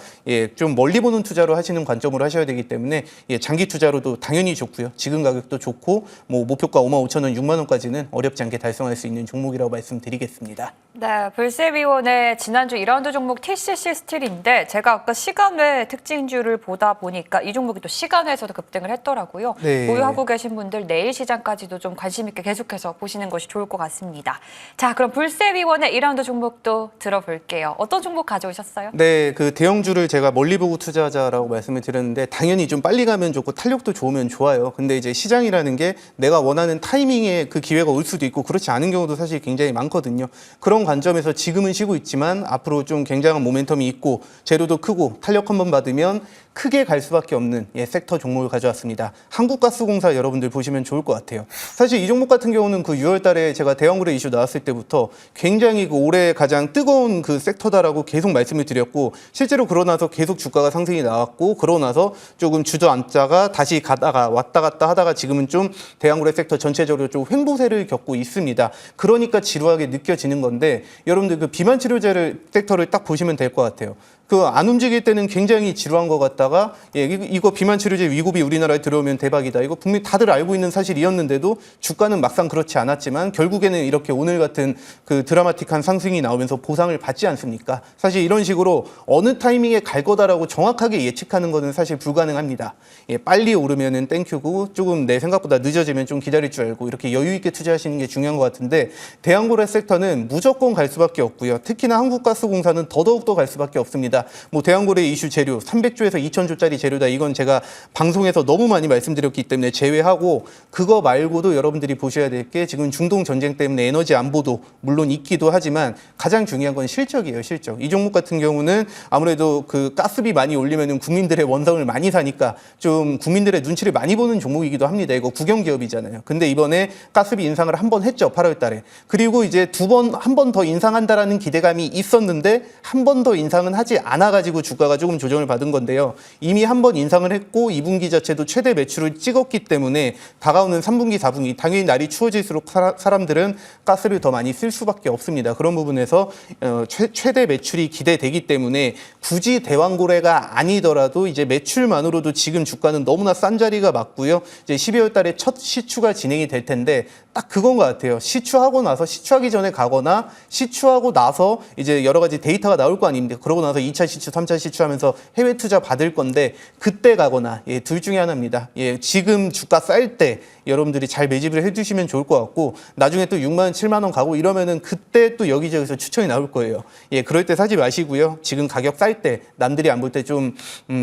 좀 멀리 보는 투자로 하시는 관점으로 하셔야 되기 때문에 장기 투자로도 당연히 좋고요. 지금 가격도 좋고 뭐 목표가 5만 5천 원, 6만 원까지는 어렵지 않게 달성할 수 있는 종목이라고 말씀드리겠습니다. 네, 불세위원의 지난주 2라운드 종목 TCC 스틸인데 제가 아까 시간외 특징주를 보다 보니까 이 종목이 또 시간외에서도 급등을 했더라고요. 네. 보유하고 계신 분들 내일 시장까지도 좀 관심 있게 계속해서 보시는 것이 좋을 것 같습니다. 자, 그럼 불세위원의 2라운드 종목도 들어볼게요. 어떤 종목 가져오셨어요? 네, 그 대형주를 제가 멀리 보고 투자하자라고 말씀을 드렸는데 당연히 좀 빨리 가면 좋고 탄력도 좋으면 좋아요. 근데 이제 시장이라는 게 내가 원하는 타이밍에 그 기회가 올 수도 있고 그렇지 않은 경우도 사실 굉장히 많거든요. 그런 관점에서 지금은 쉬고 있지만 앞으로 좀 굉장한 모멘텀이 있고 재료도 크고 탄력 한번 받으면 크게 갈 수밖에 없는 섹터 종목을 가져왔습니다. 한국가스공사 여러분들 보시면 좋을 것 같아요. 사실 이 종목 같은 경우는 그 6월 달에 제가 대형거래 이슈 나왔을 때부터 굉장히 그 올해 가장 뜨거운 그 섹터다라고 계속 말씀을 드렸고 실제로 그러고 나서 계속 주가가 상승이 나왔고 그러고 나서 조금 주저앉다가 다시 가다가 왔다 갔다 하다가 지금은 좀 대형거래 섹터 전체적으로 좀 횡보세를 겪고 있습니다. 그러니까 지루하게 느껴지는 건데 여러분들 그 비만 치료제를 섹터를 딱 보시면 될 것 같아요. 그 안 움직일 때는 굉장히 지루한 것 같다가 이거 비만 치료제 위급이 우리나라에 들어오면 대박이다. 이거 분명히 다들 알고 있는 사실이었는데도 주가는 막상 그렇지 않았지만 결국에는 이렇게 오늘 같은 그 드라마틱한 상승이 나오면서 보상을 받지 않습니까? 사실 이런 식으로 어느 타이밍에 갈 거다라고 정확하게 예측하는 것은 사실 불가능합니다. 빨리 오르면은 땡큐고 조금 내 생각보다 늦어지면 좀 기다릴 줄 알고 이렇게 여유 있게 투자하시는 게 중요한 것 같은데 대형거래 섹터는 무조건 갈 수밖에 없고요. 특히나 한국가스공사는 더더욱 갈 수밖에 없습니다. 뭐 대형거래 이슈 재료 300조에서 2000조짜리 재료다. 이건 제가 방송에서 너무 많이 말씀드렸기 때문에 제외하고 그거 말고도 여러분들이 보셔야 될 게 지금 중동 전쟁 때문에 에너지 안보도 물론 있기도 하지만 가장 중요한 건 실적이에요. 실적. 이 종목 같은 경우는 아무래도 그 가스비 많이 올리면은 국민들의 원성을 많이 사니까 좀 국민들의 눈치를 많이 보는 종목이기도 합니다. 이거 국영기업이잖아요. 근데 이번에 가스비 인상을 한 번 했죠. 8월 달에. 그리고 이제 한 번 더 인상한다라는 기대감이 있었는데 한 번 더 인상은 하지 않아가지고 주가가 조금 조정을 받은 건데요. 이미 한 번 인상을 했고 2분기 자체도 최대 매출을 찍었기 때문에 다가오는 3분기, 4분기 당연히 날이 추워질수록 사람들은 가스를 더 많이 쓸 수밖에 없습니다. 그런 부분에서 최대 매출이 기대되기 때문에 굳이 대왕고래가 아니더라도 이제 매출만으로도 지금 주가는 너무나 싼 자리가 맞고요. 이제 12월 달에 첫 시추가 진행이 될 텐데 딱 그건 것 같아요. 시추하고 나서 시추하기 전에 가거나 시추하고 나서 이제 여러 가지 데이터가 나올 거 아닙니까? 그러고 나서 2차 시추, 3차 시추하면서 해외 투자 받을 건데 그때 가거나 둘 중에 하나입니다. 지금 주가 쌀 때 여러분들이 잘 매집을 해주시면 좋을 것 같고 나중에 또 6만 원, 7만 원 가고 이러면은 그때 또 여기저기서 추천이 나올 거예요. 그럴 때 사지 마시고요. 지금 가격 쌀 때 남들이 안 볼 때 좀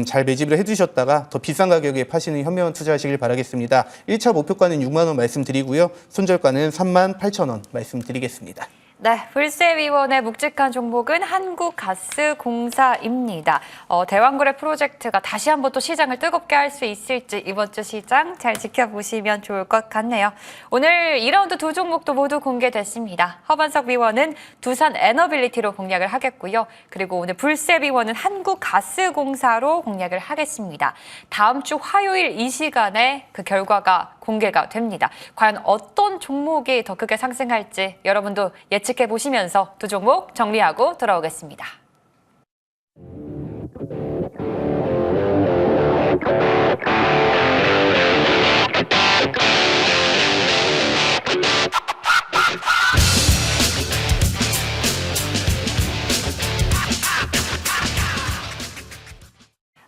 잘 매집을 해주셨다가 더 비싼 가격에 파시는 현명한 투자하시길 바라겠습니다. 1차 목표가는 6만 원 말씀드리고요. 손절가는 3만 8천 원 말씀드리겠습니다. 네, 불세위원회 묵직한 종목은 한국가스공사입니다. 대왕거래 프로젝트가 다시 한번 또 시장을 뜨겁게 할 수 있을지 이번 주 시장 잘 지켜보시면 좋을 것 같네요. 오늘 2라운드 두 종목도 모두 공개됐습니다. 허반석 위원은 두산 에너빌리티로 공략을 하겠고요. 그리고 오늘 불세위원은 한국가스공사로 공략을 하겠습니다. 다음 주 화요일 이 시간에 그 결과가 공개가 됩니다. 과연 어떤 종목이 더 크게 상승할지 여러분도 예측해 보시면서 두 종목 정리하고 돌아오겠습니다.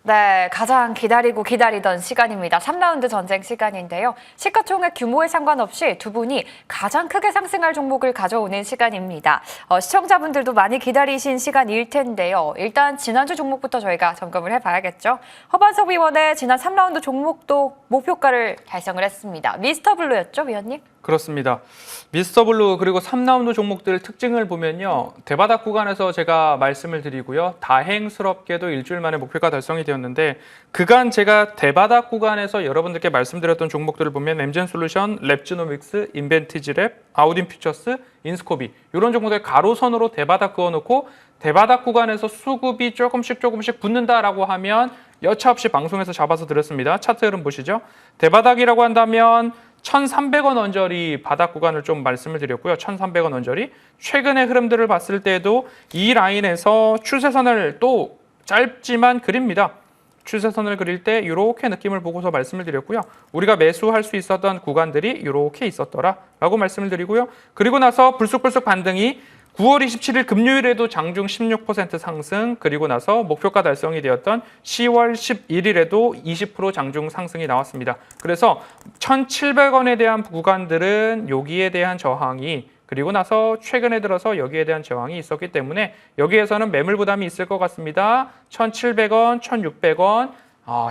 네, 가장 기다리던 시간입니다. 3라운드 전쟁 시간인데요. 시가총액 규모에 상관없이 두 분이 가장 크게 상승할 종목을 가져오는 시간입니다. 시청자분들도 많이 기다리신 시간일 텐데요. 일단 지난주 종목부터 저희가 점검을 해봐야겠죠. 허반석 위원의 지난 3라운드 종목도 목표가를 달성을 했습니다. 미스터블루였죠, 위원님? 그렇습니다. 미스터블루 그리고 3라운드 종목들 특징을 보면요. 대바닥 구간에서 제가 말씀을 드리고요. 다행스럽게도 일주일 만에 목표가 달성이 되었는데 그간 제가 대바닥 구간에서 여러분들께 말씀드렸던 종목들을 보면 엠젠솔루션, 랩지노믹스, 인벤티지랩, 아우딘퓨처스, 인스코비 이런 종목들 가로선으로 대바닥 그어놓고 대바닥 구간에서 수급이 조금씩 붙는다라고 하면 여차없이 방송에서 잡아서 드렸습니다. 차트 흐름 보시죠. 대바닥이라고 한다면 1,300원 언저리 바닥 구간을 좀 말씀을 드렸고요. 1,300원 언저리. 최근의 흐름들을 봤을 때도 이 라인에서 추세선을 또 짧지만 그립니다. 추세선을 그릴 때 이렇게 느낌을 보고서 말씀을 드렸고요. 우리가 매수할 수 있었던 구간들이 이렇게 있었더라라고 말씀을 드리고요. 그리고 나서 불쑥불쑥 반등이 9월 27일 금요일에도 장중 16% 상승, 그리고 나서 목표가 달성이 되었던 10월 11일에도 20% 장중 상승이 나왔습니다. 그래서 1,700원에 대한 구간들은 여기에 대한 저항이, 그리고 나서 최근에 들어서 여기에 대한 저항이 있었기 때문에 여기에서는 매물 부담이 있을 것 같습니다. 1,700원, 1,600원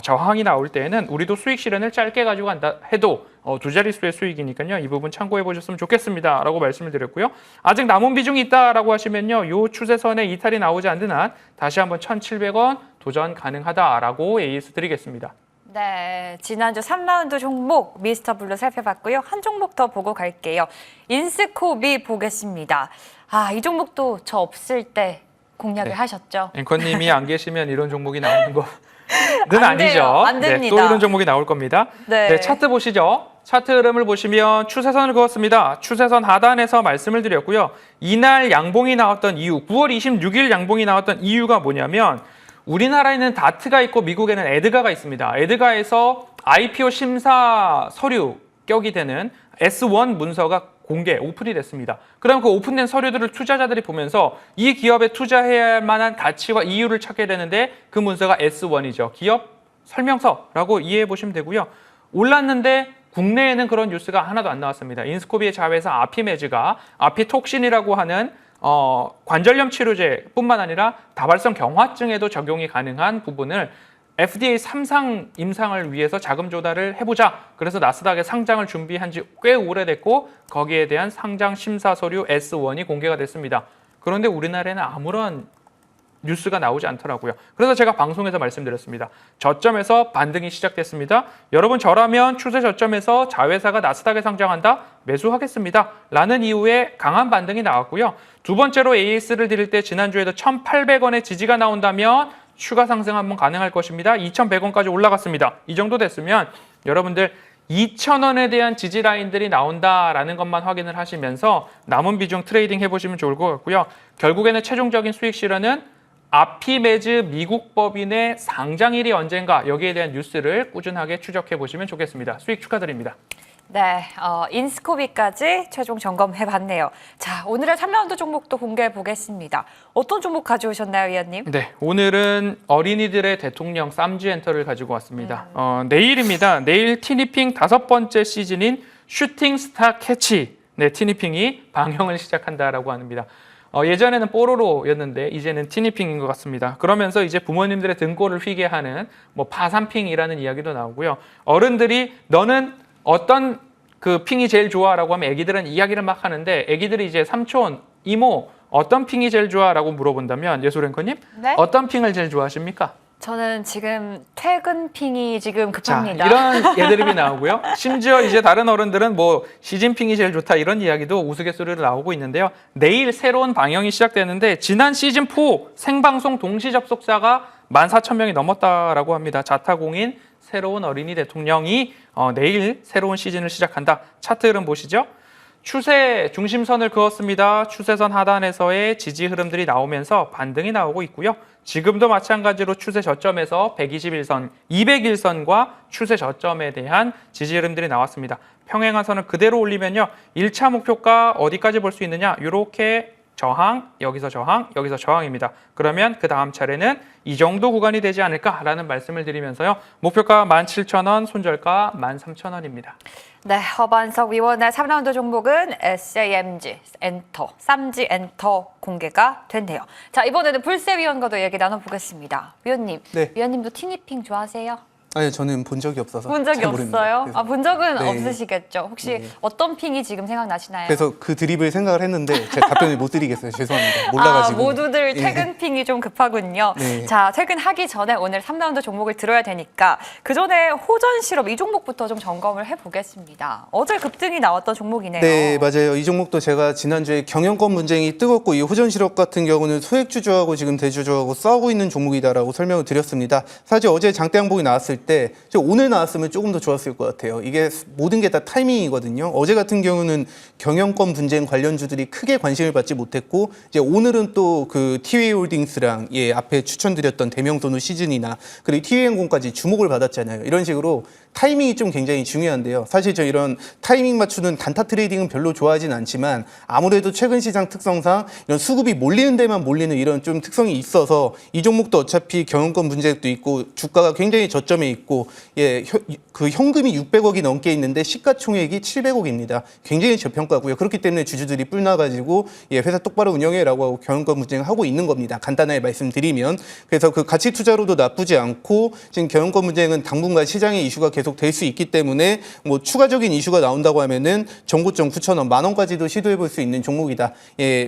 저항이 나올 때에는 우리도 수익 실현을 짧게 가지고 간다 해도 두 자릿수의 수익이니까요. 이 부분 참고해 보셨으면 좋겠습니다. 라고 말씀을 드렸고요. 아직 남은 비중이 있다라고 하시면요. 이 추세선에 이탈이 나오지 않는 한 다시 한번 1,700원 도전 가능하다라고 AS 드리겠습니다. 네, 지난주 3라운드 종목 미스터블루 살펴봤고요. 한 종목 더 보고 갈게요. 인스코비 보겠습니다. 이 종목도 저 없을 때 공략을 하셨죠? 앵커님이 안 계시면 이런 종목이 나오는 거 는 안 돼요. 아니죠. 안 됩니다. 또 이런 종목이 나올 겁니다. 네. 차트 보시죠. 차트 흐름을 보시면 추세선을 그었습니다. 추세선 하단에서 말씀을 드렸고요. 이날 양봉이 나왔던 이유, 9월 26일 양봉이 나왔던 이유가 뭐냐면 우리나라에는 다트가 있고 미국에는 에드가가 있습니다. 에드가에서 IPO 심사 서류 격이 되는 S1 문서가 공개, 오픈이 됐습니다. 그럼 그 오픈된 서류들을 투자자들이 보면서 이 기업에 투자해야 할 만한 가치와 이유를 찾게 되는데 그 문서가 S1이죠. 기업 설명서라고 이해해 보시면 되고요. 올랐는데 국내에는 그런 뉴스가 하나도 안 나왔습니다. 인스코비의 자회사 아피메즈가 아피톡신이라고 하는 관절염 치료제뿐만 아니라 다발성 경화증에도 적용이 가능한 부분을 FDA 3상 임상을 위해서 자금 조달을 해보자. 그래서 나스닥에 상장을 준비한 지 꽤 오래됐고 거기에 대한 상장 심사 서류 S1이 공개가 됐습니다. 그런데 우리나라에는 아무런 뉴스가 나오지 않더라고요. 그래서 제가 방송에서 말씀드렸습니다. 저점에서 반등이 시작됐습니다. 여러분 저라면 추세 저점에서 자회사가 나스닥에 상장한다? 매수하겠습니다. 라는 이후에 강한 반등이 나왔고요. 두 번째로 AS를 드릴 때 지난주에도 1,800원의 지지가 나온다면 추가 상승 한번 가능할 것입니다. 2,100원까지 올라갔습니다. 이 정도 됐으면 여러분들 2,000원에 대한 지지 라인들이 나온다라는 것만 확인을 하시면서 남은 비중 트레이딩 해보시면 좋을 것 같고요. 결국에는 최종적인 수익 실현은 아피메즈 미국 법인의 상장일이 언젠가 여기에 대한 뉴스를 꾸준하게 추적해 보시면 좋겠습니다. 수익 축하드립니다. 네, 인스코비까지 최종 점검해봤네요. 자, 오늘의 3라운드 종목도 공개해 보겠습니다. 어떤 종목 가져오셨나요, 위원님? 네, 오늘은 어린이들의 대통령 쌈쥐엔터를 가지고 왔습니다. 내일입니다. 내일 티니핑 5번째 시즌인 슈팅 스타 캐치. 네, 티니핑이 방영을 시작한다라고 합니다. 예전에는 뽀로로였는데 이제는 티니핑인 것 같습니다. 그러면서 이제 부모님들의 등골을 휘게 하는 파산핑이라는 이야기도 나오고요. 어른들이 너는 어떤 그 핑이 제일 좋아라고 하면 애기들은 이야기를 막 하는데 애기들이 이제 삼촌, 이모 어떤 핑이 제일 좋아라고 물어본다면 예솔 앵커님 네? 어떤 핑을 제일 좋아하십니까? 저는 지금 퇴근핑이 지금 자, 급합니다. 이런 예드립이 나오고요. 심지어 이제 다른 어른들은 뭐 시진핑이 제일 좋다 이런 이야기도 우스갯소리로 나오고 있는데요. 내일 새로운 방영이 시작되는데 지난 시즌4 생방송 동시 접속자가 14,000명이 넘었다라고 합니다. 자타공인 새로운 어린이 대통령이 내일 새로운 시즌을 시작한다. 차트 흐름 보시죠. 추세 중심선을 그었습니다. 추세선 하단에서의 지지 흐름들이 나오면서 반등이 나오고 있고요. 지금도 마찬가지로 추세 저점에서 121선, 201선과 추세 저점에 대한 지지 흐름들이 나왔습니다. 평행하선을 그대로 올리면요. 1차 목표가 어디까지 볼 수 있느냐? 이렇게 저항, 여기서 저항, 여기서 저항입니다. 그러면 그 다음 차례는 이 정도 구간이 되지 않을까라는 말씀을 드리면서요. 목표가 17,000원, 손절가 13,000원입니다. 네, 허반석 위원의 3라운드 종목은 SAMG 엔터, 쌈지 엔터 공개가 됐네요. 자, 이번에는 불세 위원과도 얘기 나눠보겠습니다. 위원님, 네. 위원님도 티니핑 좋아하세요? 아니 저는 본 적이 없어서 본 적이 잘 모릅니다. 없어요? 그래서, 아, 본 적은 네. 없으시겠죠? 혹시 네. 어떤 핑이 지금 생각나시나요? 그래서 그 드립을 생각을 했는데 제가 답변을 못 드리겠어요. 죄송합니다. 몰라가지고. 모두들 예. 퇴근핑이 좀 급하군요. 네. 자, 퇴근하기 전에 오늘 3라운드 종목을 들어야 되니까 그 전에 호전 실업 이 종목부터 좀 점검을 해보겠습니다. 어제 급등이 나왔던 종목이네요. 네, 맞아요. 이 종목도 제가 지난주에 경영권 분쟁이 뜨겁고 이 호전실업 같은 경우는 소액주주하고 지금 대주주하고 싸우고 있는 종목이다라고 설명을 드렸습니다. 사실 어제 장대 양봉이 나왔을 때 오늘 나왔으면 조금 더 좋았을 것 같아요. 이게 모든 게 다 타이밍이거든요. 어제 같은 경우는 경영권 분쟁 관련주들이 크게 관심을 받지 못했고 이제 오늘은 또 그 티웨이홀딩스랑 앞에 추천드렸던 대명선우 시즌이나 그리고 티웨이행공까지 주목을 받았잖아요. 이런 식으로 타이밍이 좀 굉장히 중요한데요. 사실 저 이런 타이밍 맞추는 단타 트레이딩은 별로 좋아하진 않지만 아무래도 최근 시장 특성상 이런 수급이 몰리는 데만 몰리는 이런 좀 특성이 있어서 이 종목도 어차피 경영권 문제도 있고 주가가 굉장히 저점에 있고 그 현금이 600억이 넘게 있는데 시가총액이 700억입니다. 굉장히 저평가고요. 그렇기 때문에 주주들이 뿔나가지고 회사 똑바로 운영해라고 하고 경영권 분쟁을 하고 있는 겁니다. 간단하게 말씀드리면 그래서 그 가치 투자로도 나쁘지 않고 지금 경영권 분쟁은 당분간 시장의 이슈가 계속 될 수 있기 때문에 뭐 추가적인 이슈가 나온다고 하면은 정고점 9,000원, 10,000원까지도 시도해 볼 수 있는 종목이다.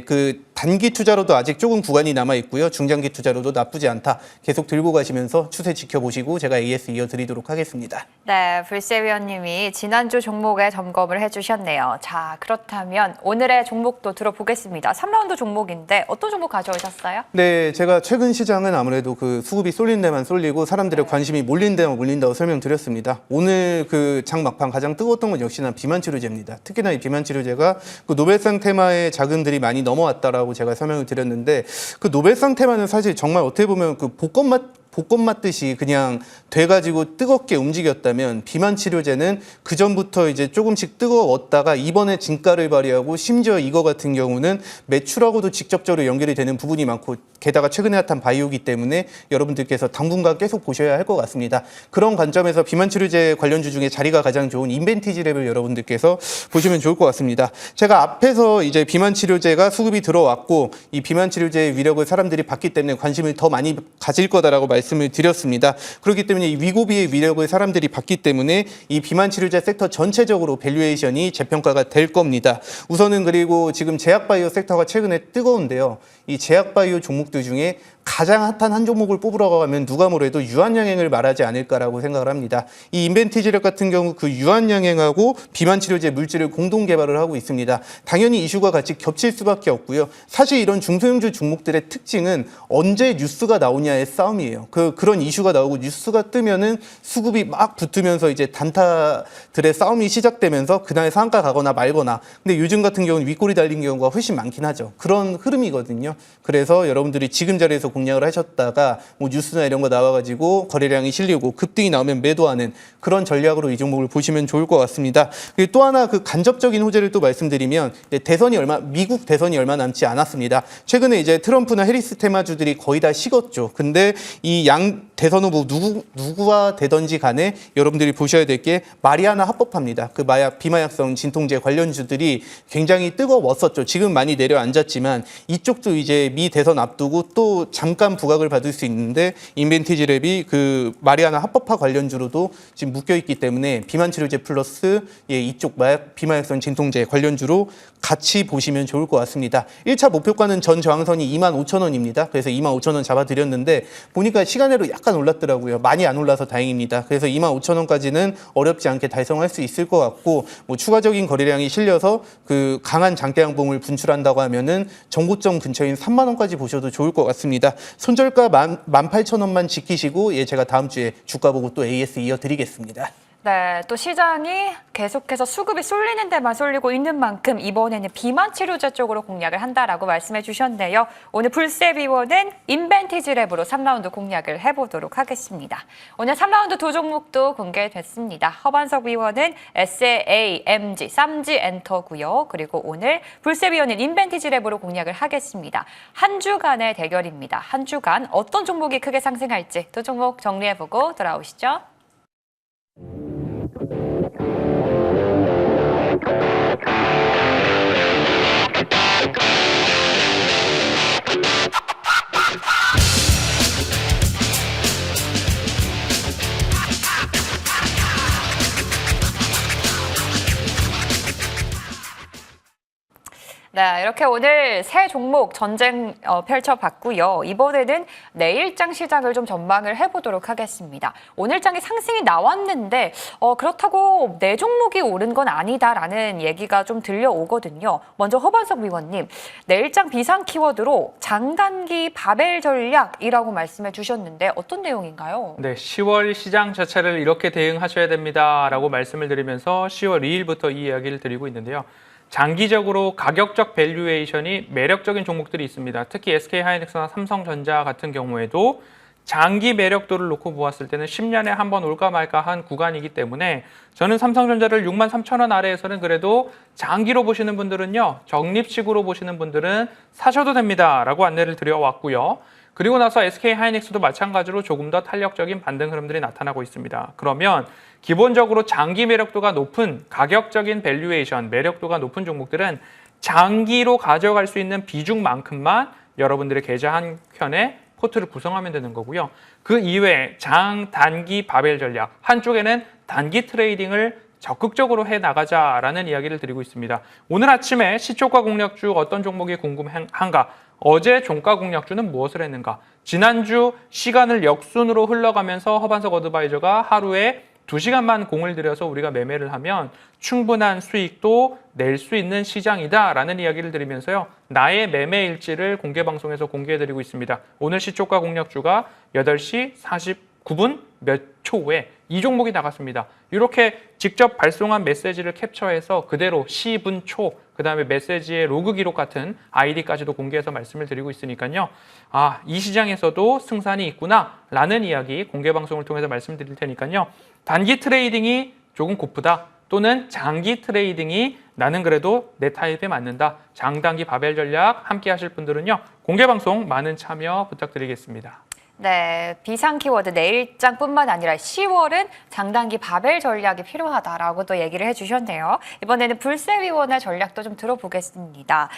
그 단기 투자로도 아직 조금 구간이 남아 있고요. 중장기 투자로도 나쁘지 않다. 계속 들고 가시면서 추세 지켜보시고 제가 AS 이어드리도록 하겠습니다. 네, 불세 위원님이 지난주 종목에 점검을 해주셨네요. 자, 그렇다면 오늘의 종목도 들어보겠습니다. 3라운드 종목인데 어떤 종목 가져오셨어요? 네, 제가 최근 시장은 아무래도 그 수급이 쏠린 데만 쏠리고 사람들의 관심이 몰린 데만 몰린다고 설명드렸습니다. 오늘 그 장 막판 가장 뜨거웠던 건 역시나 비만 치료제입니다. 특히나 이 비만 치료제가 그 노벨상 테마의 자금들이 많이 넘어왔다라고 제가 설명을 드렸는데 그 노벨상 테마는 사실 정말 어떻게 보면 그 볶음 맞듯이 그냥 돼가지고 뜨겁게 움직였다면 비만 치료제는 그 전부터 이제 조금씩 뜨거웠다가 이번에 진가를 발휘하고 심지어 이거 같은 경우는 매출하고도 직접적으로 연결이 되는 부분이 많고 게다가 최근에 핫한 바이오기 때문에 여러분들께서 당분간 계속 보셔야 할 것 같습니다. 그런 관점에서 비만 치료제 관련주 중에 자리가 가장 좋은 인벤티지랩을 여러분들께서 보시면 좋을 것 같습니다. 제가 앞에서 이제 비만 치료제가 수급이 들어왔고 이 비만 치료제의 위력을 사람들이 받기 때문에 관심을 더 많이 가질 거다라고 말씀을 드렸습니다. 그렇기 때문에 이 위고비의 위력을 사람들이 받기 때문에 이 비만 치료제 섹터 전체적으로 밸류에이션이 재평가가 될 겁니다. 우선은 그리고 지금 제약바이오 섹터가 최근에 뜨거운데요. 이 제약바이오 종목들 중에 가장 핫한 한 종목을 뽑으라고 하면 누가 뭐래도 유한양행을 말하지 않을까라고 생각을 합니다. 이 인벤티지력 같은 경우 그 유한양행하고 비만 치료제 물질을 공동 개발을 하고 있습니다. 당연히 이슈가 같이 겹칠 수밖에 없고요. 사실 이런 중소형주 종목들의 특징은 언제 뉴스가 나오냐의 싸움이에요. 그런 이슈가 나오고 뉴스가 뜨면은 수급이 막 붙으면서 이제 단타들의 싸움이 시작되면서 그날 상한가 가거나 말거나. 근데 요즘 같은 경우는 윗골이 달린 경우가 훨씬 많긴 하죠. 그런 흐름이거든요. 그래서 여러분들이 지금 자리에서 공략을 하셨다가 뭐 뉴스나 이런 거 나와가지고 거래량이 실리고 급등이 나오면 매도하는 그런 전략으로 이 종목을 보시면 좋을 것 같습니다. 그리고 또 하나 그 간접적인 호재를 또 말씀드리면 미국 대선이 얼마 남지 않았습니다. 최근에 이제 트럼프나 해리스 테마주들이 거의 다 식었죠. 근데 이 이 양 대선 후보 누구와 되든지 간에 여러분들이 보셔야 될 게 마리아나 합법화입니다. 그 비마약성 진통제 관련주들이 굉장히 뜨거웠었죠. 지금 많이 내려앉았지만 이쪽도 이제 미 대선 앞두고 또 잠깐 부각을 받을 수 있는데 인벤티지랩이 그 마리아나 합법화 관련주로도 지금 묶여 있기 때문에 비만 치료제 플러스 이쪽 비마약성 진통제 관련주로 같이 보시면 좋을 것 같습니다. 1차 목표가는 전 저항선이 25,000원입니다. 그래서 25,000원 잡아드렸는데 보니까 시간으로 약간 올랐더라고요. 많이 안 올라서 다행입니다. 그래서 25,000원까지는 어렵지 않게 달성할 수 있을 것 같고 뭐 추가적인 거래량이 실려서 그 강한 장대 양봉을 분출한다고 하면은 정고점 근처인 3만 원까지 보셔도 좋을 것 같습니다. 손절가 18,000원만 지키시고 제가 다음 주에 주가 보고 또 AS 이어드리겠습니다. 네, 또 시장이 계속해서 수급이 쏠리는 데만 쏠리고 있는 만큼 이번에는 비만 치료제 쪽으로 공략을 한다라고 말씀해 주셨는데요. 오늘 불세비원은 인벤티지랩으로 3라운드 공략을 해보도록 하겠습니다. 오늘 3라운드 두 종목도 공개됐습니다. 허반석 위원은 SAMG, 쌈지엔터고요. 그리고 오늘 불세비원은 인벤티지랩으로 공략을 하겠습니다. 한 주간의 대결입니다. 한 주간 어떤 종목이 크게 상승할지 두 종목 정리해보고 돌아오시죠. 네, 이렇게 오늘 새 종목 전쟁 펼쳐봤고요. 이번에는 내일장 시장을 좀 전망을 해보도록 하겠습니다. 오늘장이 상승이 나왔는데 그렇다고 내 종목이 오른 건 아니다라는 얘기가 좀 들려오거든요. 먼저 허반석 위원님, 내일장 비상 키워드로 장단기 바벨 전략이라고 말씀해 주셨는데 어떤 내용인가요? 네, 10월 시장 자체를 이렇게 대응하셔야 됩니다라고 말씀을 드리면서 10월 2일부터 이 이야기를 드리고 있는데요. 장기적으로 가격적 밸류에이션이 매력적인 종목들이 있습니다. 특히 SK하이닉스나 삼성전자 같은 경우에도 장기 매력도를 놓고 보았을 때는 10년에 한 번 올까 말까 한 구간이기 때문에 저는 삼성전자를 63,000원 아래에서는 그래도 장기로 보시는 분들은요, 적립식으로 보시는 분들은 사셔도 됩니다라고 안내를 드려왔고요. 그리고 나서 SK하이닉스도 마찬가지로 조금 더 탄력적인 반등 흐름들이 나타나고 있습니다. 그러면 기본적으로 장기 매력도가 높은 가격적인 밸류에이션, 매력도가 높은 종목들은 장기로 가져갈 수 있는 비중만큼만 여러분들의 계좌 한 켠에 포트를 구성하면 되는 거고요. 그 이외에 장, 단기, 바벨 전략, 한쪽에는 단기 트레이딩을 적극적으로 해나가자라는 이야기를 드리고 있습니다. 오늘 아침에 시초가 공략주 어떤 종목이 궁금한가? 어제 종가 공략주는 무엇을 했는가? 지난주 시간을 역순으로 흘러가면서 허반석 어드바이저가 하루에 2시간만 공을 들여서 우리가 매매를 하면 충분한 수익도 낼 수 있는 시장이다라는 이야기를 드리면서요. 나의 매매 일지를 공개방송에서 공개해드리고 있습니다. 오늘 시초가 공략주가 8시 49분 몇 초 후에 이 종목이 나갔습니다. 이렇게 직접 발송한 메시지를 캡처해서 그대로 시분 초, 그 다음에 메시지의 로그 기록 같은 아이디까지도 공개해서 말씀을 드리고 있으니까요. 아, 이 시장에서도 승산이 있구나 라는 이야기 공개방송을 통해서 말씀드릴 테니까요. 단기 트레이딩이 조금 고프다 또는 장기 트레이딩이 나는 그래도 내 타입에 맞는다. 장단기 바벨 전략 함께 하실 분들은요. 공개방송 많은 참여 부탁드리겠습니다. 네, 비상 키워드 내일장뿐만 아니라 10월은 장단기 바벨 전략이 필요하다라고 또 얘기를 해주셨네요. 이번에는 불세위원의 전략도 좀 들어보겠습니다.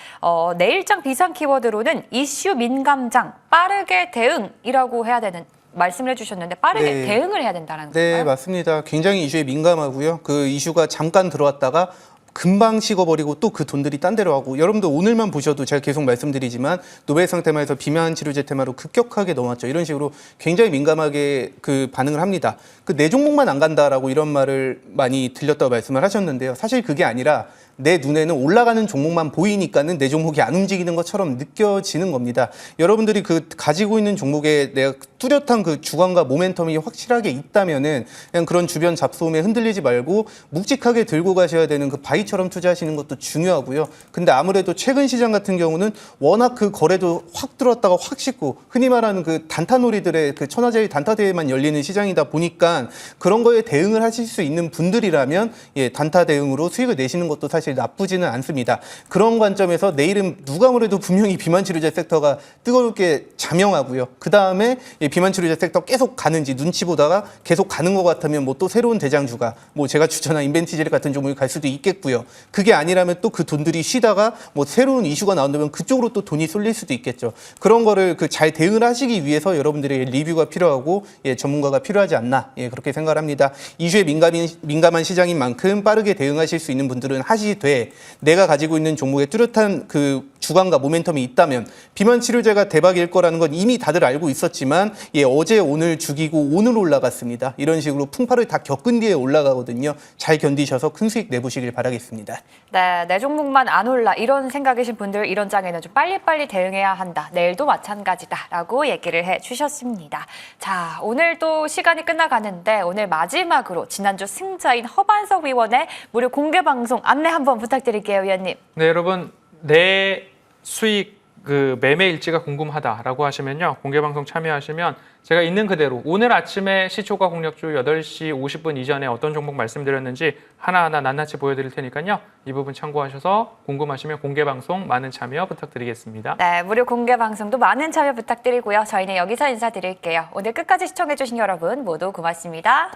내일장 비상 키워드로는 이슈 민감장 빠르게 대응이라고 해야 되는 말씀을 해주셨는데 빠르게 대응을 해야 된다는 건가요? 네, 맞습니다. 굉장히 이슈에 민감하고요. 그 이슈가 잠깐 들어왔다가 금방 식어버리고 또 그 돈들이 딴 데로 가고 여러분들 오늘만 보셔도 제가 계속 말씀드리지만 노벨상 테마에서 비만 치료제 테마로 급격하게 넘어왔죠. 이런 식으로 굉장히 민감하게 그 반응을 합니다. 그 내 종목만 안 간다라고 이런 말을 많이 들렸다고 말씀을 하셨는데요. 사실 그게 아니라 내 눈에는 올라가는 종목만 보이니까는 내 종목이 안 움직이는 것처럼 느껴지는 겁니다. 여러분들이 그 가지고 있는 종목에 내가 뚜렷한 그 주관과 모멘텀이 확실하게 있다면은 그냥 그런 주변 잡소음에 흔들리지 말고 묵직하게 들고 가셔야 되는 그 바위처럼 투자하시는 것도 중요하고요. 근데 아무래도 최근 시장 같은 경우는 워낙 그 거래도 확 들어왔다가 확 식고 흔히 말하는 그 단타놀이들의 그 천하제일 단타대회만 열리는 시장이다 보니까 그런 거에 대응을 하실 수 있는 분들이라면 단타 대응으로 수익을 내시는 것도 사실 사실 나쁘지는 않습니다. 그런 관점에서 내일은 누가 뭐래도 분명히 비만 치료제 섹터가 뜨겁게 자명하고요. 그 다음에 비만 치료제 섹터 계속 가는지 눈치 보다가 계속 가는 것 같으면 뭐 또 새로운 대장주가 뭐 제가 추천한 인벤티젤 같은 종목이 갈 수도 있겠고요. 그게 아니라면 또 그 돈들이 쉬다가 뭐 새로운 이슈가 나온다면 그쪽으로 또 돈이 쏠릴 수도 있겠죠. 그런 거를 그 잘 대응을 하시기 위해서 여러분들의 리뷰가 필요하고 전문가가 필요하지 않나 그렇게 생각을 합니다. 이슈에 민감한 시장인 만큼 빠르게 대응하실 수 있는 분들은 하시되 내가 가지고 있는 종목에 뚜렷한 그 주관과 모멘텀이 있다면 비만 치료제가 대박일 거라는 건 이미 다들 알고 있었지만 어제 오늘 죽이고 오늘 올라갔습니다. 이런 식으로 풍파를 다 겪은 뒤에 올라가거든요. 잘 견디셔서 큰 수익 내보시길 바라겠습니다. 네, 내 종목만 안 올라 이런 생각이신 분들 이런 장에는 좀 빨리빨리 대응해야 한다. 내일도 마찬가지다라고 얘기를 해주셨습니다. 자, 오늘 또 시간이 끝나가는데 오늘 마지막으로 지난주 승자인 허반석 위원의 무료 공개 방송 안내 한번 부탁드릴게요, 위원님. 네, 여러분 내 수익 그 매매 일지가 궁금하다라고 하시면요. 공개 방송 참여하시면 제가 있는 그대로 오늘 아침에 시초가 공략주 8시 50분 이전에 어떤 종목 말씀드렸는지 하나하나 낱낱이 보여드릴 테니까요. 이 부분 참고하셔서 궁금하시면 공개 방송 많은 참여 부탁드리겠습니다. 네, 무료 공개 방송도 많은 참여 부탁드리고요. 저희는 여기서 인사드릴게요. 오늘 끝까지 시청해주신 여러분 모두 고맙습니다.